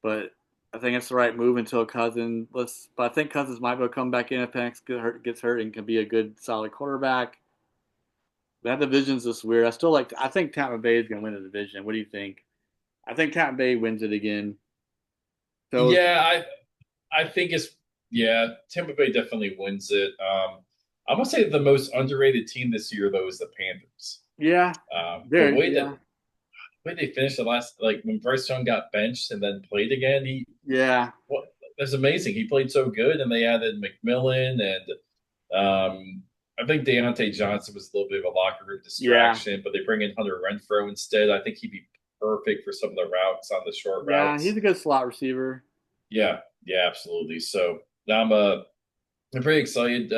But I think it's the right move until Cousins. But I think Cousins might be able to come back in if Penix gets hurt and can be a good, solid quarterback. That division's just weird. I still like. I think Tampa Bay is going to win the division. What do you think? I think Tampa Bay wins it again. So Yeah, I think it's yeah, Tampa Bay definitely wins it. I'm gonna say the most underrated team this year though is the Panthers. yeah, The there. Yeah, way they finished the last like when Bryce Young got benched and then played again, he yeah, what that's amazing. He played so good, and they added McMillan and I think Deontay Johnson was a little bit of a locker room yeah, distraction, but they bring in Hunter Renfro instead. I think he'd be perfect for some of the routes on the short yeah. He's routes. a good slot receiver. Yeah, yeah, absolutely. So I'm pretty excited.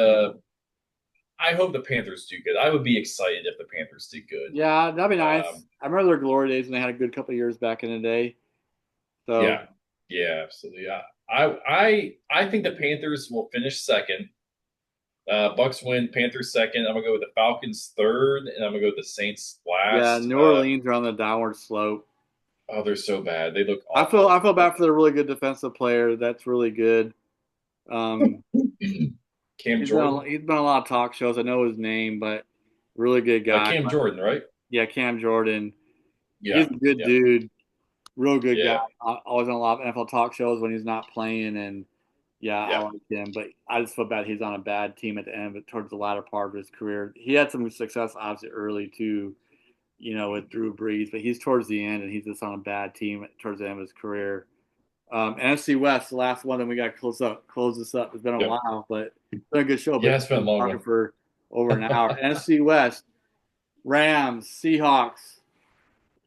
I hope the Panthers do good. I would be excited if the Panthers did good. Yeah, that'd be nice. Um, I remember their glory days when they had a good couple of years back in the day. So yeah, yeah, absolutely. I think the Panthers will finish second. Bucks win, Panthers second. I'm gonna go with the Falcons third, and I'm gonna go with the Saints yeah, last. New Orleans are on the downward slope. Oh, they're so bad. They look awful. I feel bad for the really good defensive player. That's really good. Um, Cam Jordan. he's been on a lot of talk shows. I know his name, but really good guy. Cam Jordan, right? Yeah, Cam Jordan. He's Yeah, a good yeah, dude. Real good guy. yeah, Always on a lot of NFL talk shows when he's not playing, and yeah, I yeah, like him. But I just feel bad he's on a bad team at the end, but towards the latter part of his career, he had some success obviously early too, you know, with Drew Brees. But he's towards the end, and he's just on a bad team towards the end of his career. NFC West, the last one, then we got to close this up. It's been a yeah. while, but it's been a good show. Yeah, But it's been a we've been long talking one. for over an hour. NFC West, Rams, Seahawks,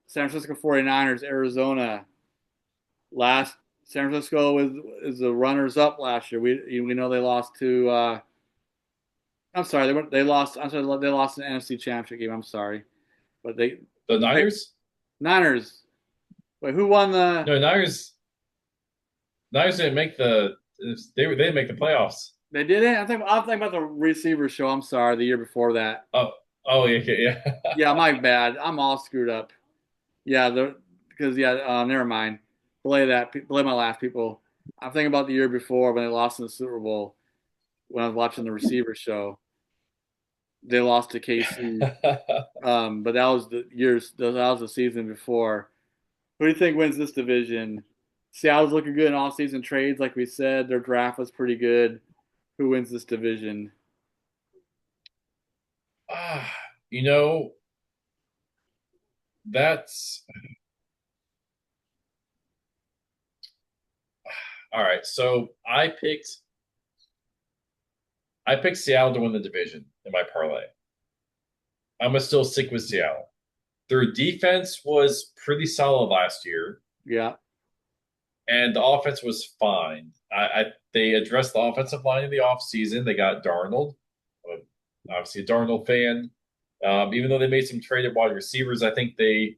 San Francisco 49ers, Arizona. Last San Francisco is the runners up last year. We know they lost to. I'm sorry, they lost. I'm sorry, they lost an NFC Championship game. I'm sorry, but The hey, Niners? Niners. Wait, who won the? No, Niners. Niners didn't make the. They didn't make the playoffs. They did it. I'm thinking about the receiver show. I'm sorry, the year before that. Oh, oh yeah, okay, yeah. Yeah, my bad. I'm all screwed up. Yeah, because yeah, never mind. Belay my last people. I'm thinking about the year before when they lost in the Super Bowl. When I was watching the receiver show, they lost to KC. But that was the years. That was the season before. Who do you think wins this division? Seattle's looking good in all-season trades, like we said. Their draft was pretty good. Who wins this division? Ah, you know, that's all right. So I picked Seattle to win the division in my parlay. I'm gonna still stick with Seattle. Their defense was pretty solid last year, Yeah. and the offense was fine. They addressed the offensive line in the offseason. They got Darnold, obviously a Darnold fan. Even though they made some traded wide receivers, I think they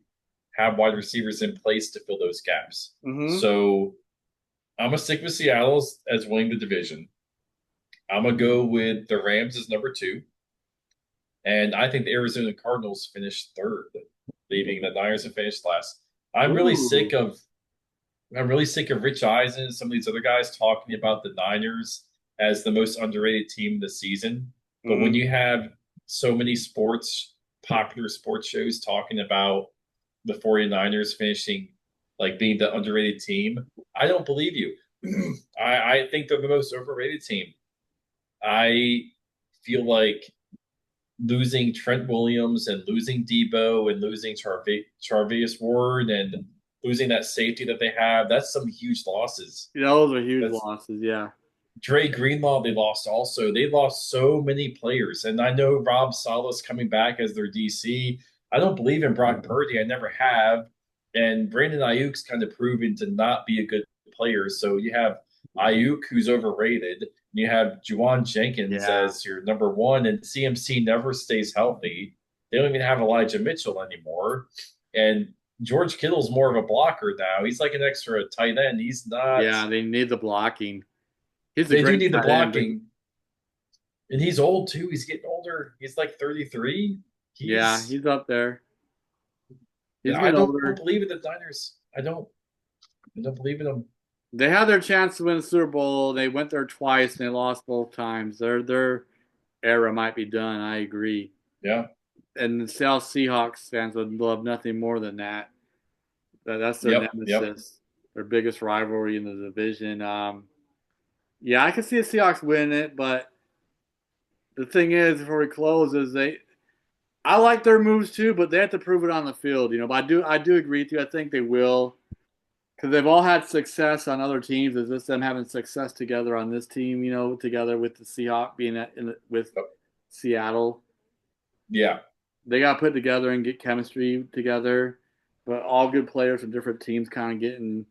have wide receivers in place to fill those gaps. Mm-hmm. So I'm gonna stick with Seattle as winning the division. I'm gonna go with the Rams as number two, and I think the Arizona Cardinals finished third, leaving the Niners and finished last. I'm really Ooh. sick of I'm really sick of Rich Eisen and some of these other guys talking about the Niners as the most underrated team this season. But when Mm-hmm. you have so many popular sports shows talking about the 49ers finishing like being the underrated team, I don't believe you. I think they're the most overrated team. I feel like losing Trent Williams and losing Debo and losing Charvius Ward and losing that safety that they have, that's some huge losses. Yeah, those are huge That's losses. Yeah. Dre Greenlaw, they lost also. They lost so many players. And I know Rob Sala's coming back as their DC. I don't believe in Brock Purdy. I never have. And Brandon Ayuk's kind of proven to not be a good player. So you have Ayuk, who's overrated. You have Juwan Jenkins Yeah. as your number one, and CMC never stays healthy. They don't even have Elijah Mitchell anymore. And George Kittle's more of a blocker now. He's like an extra tight end. He's not. Yeah. They need the blocking. He's a They do great need the tight end, but blocking, and he's old too. He's getting older. He's like 33. yeah, He's he's up there. He's I getting don't older. believe in the Niners. I don't believe in them. They had their chance to win the Super Bowl. They went there twice and they lost both times. Their era might be done. I agree. Yeah. And the Seattle Seahawks fans would love nothing more than that. That's their Yep. Yep. nemesis, their biggest rivalry in the division. Yeah, I can see the Seahawks win it, but the thing is, before we close, is I like their moves too, but they have to prove it on the field, you know. But I do agree with you. I think they will because they've all had success on other teams. Is this them having success together on this team? You know, together with the Seahawks being with Seattle, Yeah. they got put together and get chemistry together. But all good players from different teams kind of getting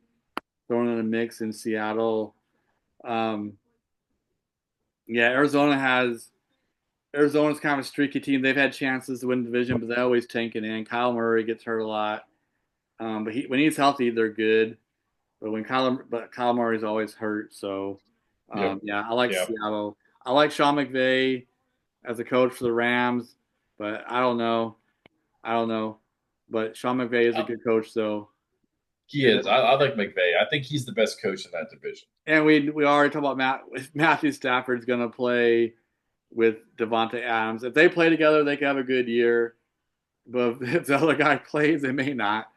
thrown in the mix in Seattle. Um, yeah, Arizona's kind of a streaky team. They've had chances to win the division, but they always tank it in. Kyle Murray gets hurt a lot, but when he's healthy, they're good. Kyle Murray's always hurt. So Yep. yeah, I like Yep. Seattle. I like Sean McVay as a coach for the Rams, but I don't know. I don't know. But Sean McVay is a good coach, so He and is. I like McVay. I think he's the best coach in that division. we already talked about Matthew Stafford's going to play with Davante Adams. If they play together, they can have a good year. But if the other guy plays, they may not.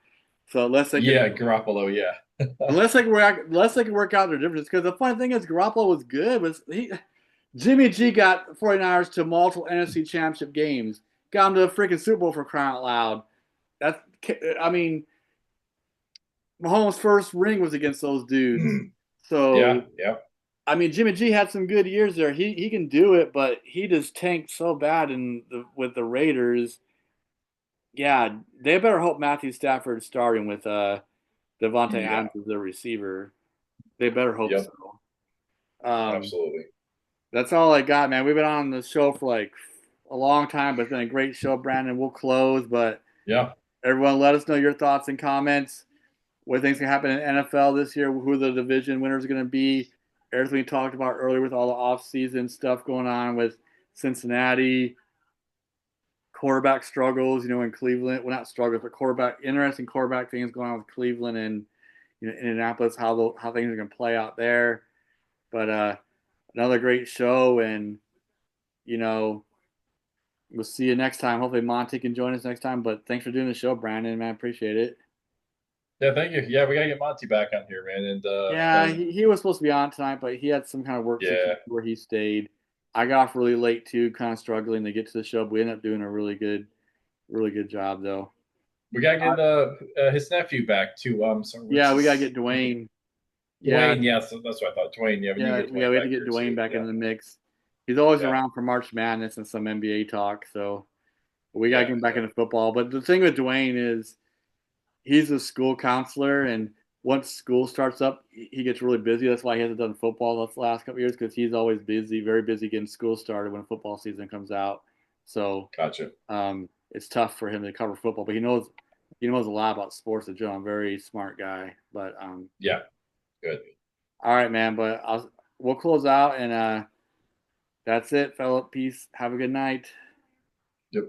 So Yeah, Garoppolo. Yeah. unless they can work out their differences. Because the funny thing is, Garoppolo was good. Jimmy G got 49ers to multiple NFC Championship games. Got them to the freaking Super Bowl for crying out loud. That's I mean, Mahomes' first ring was against those dudes. Yeah. So Yeah. I mean, Jimmy G had some good years there. He can do it, but he just tanked so bad with the Raiders. Yeah, they better hope Matthew Stafford's starting with Davante Yeah. Adams as their receiver. They better hope Yep. so. Um, Absolutely. that's all I got, man. We've been on the show for like a long time, but it's been a great show, Brandon. We'll close, but Yeah. everyone, let us know your thoughts and comments. What do you think's gonna happen in NFL this year? Who the division winners are gonna be? Everything we talked about earlier with all the off-season stuff going on with Cincinnati, quarterback struggles, you know, in Cleveland. Well, not struggles, but interesting quarterback things going on with Cleveland and Indianapolis. How things are going to play out there. But another great show, and you know, we'll see you next time. Hopefully, Monty can join us next time. But thanks for doing the show, Brandon. Man, I appreciate it. Yeah. Thank you. Yeah, we gotta get Monty back on here, man. Yeah, he was supposed to be on tonight, but he had some kind of work situation Yeah, where he stayed. I got off really late too, kind of struggling to get to the show, but we ended up doing a really good job though. we gotta get his nephew back too. Sorry, what's Yeah, we gotta his get Dwayne. Yeah, Dwayne? Yeah, so that's what I thought. Dwayne. Yeah, we need to get yeah, Dwayne we had to back get here Dwayne too. back Yeah. into the mix. He's always Yeah. around for March Madness and some NBA talk. So We got to Yeah, get him back into football. But the thing with Dwayne is he's a school counselor, and once school starts up, he gets really busy. That's why he hasn't done football the last couple of years because he's always busy, very busy getting school started when football season comes out. So gotcha. it's tough for him to cover football, but he knows a lot about sports in general. Very smart guy. But Yeah, good. all right, man. But we'll close out, and that's it, fella. Peace. Have a good night. Yep.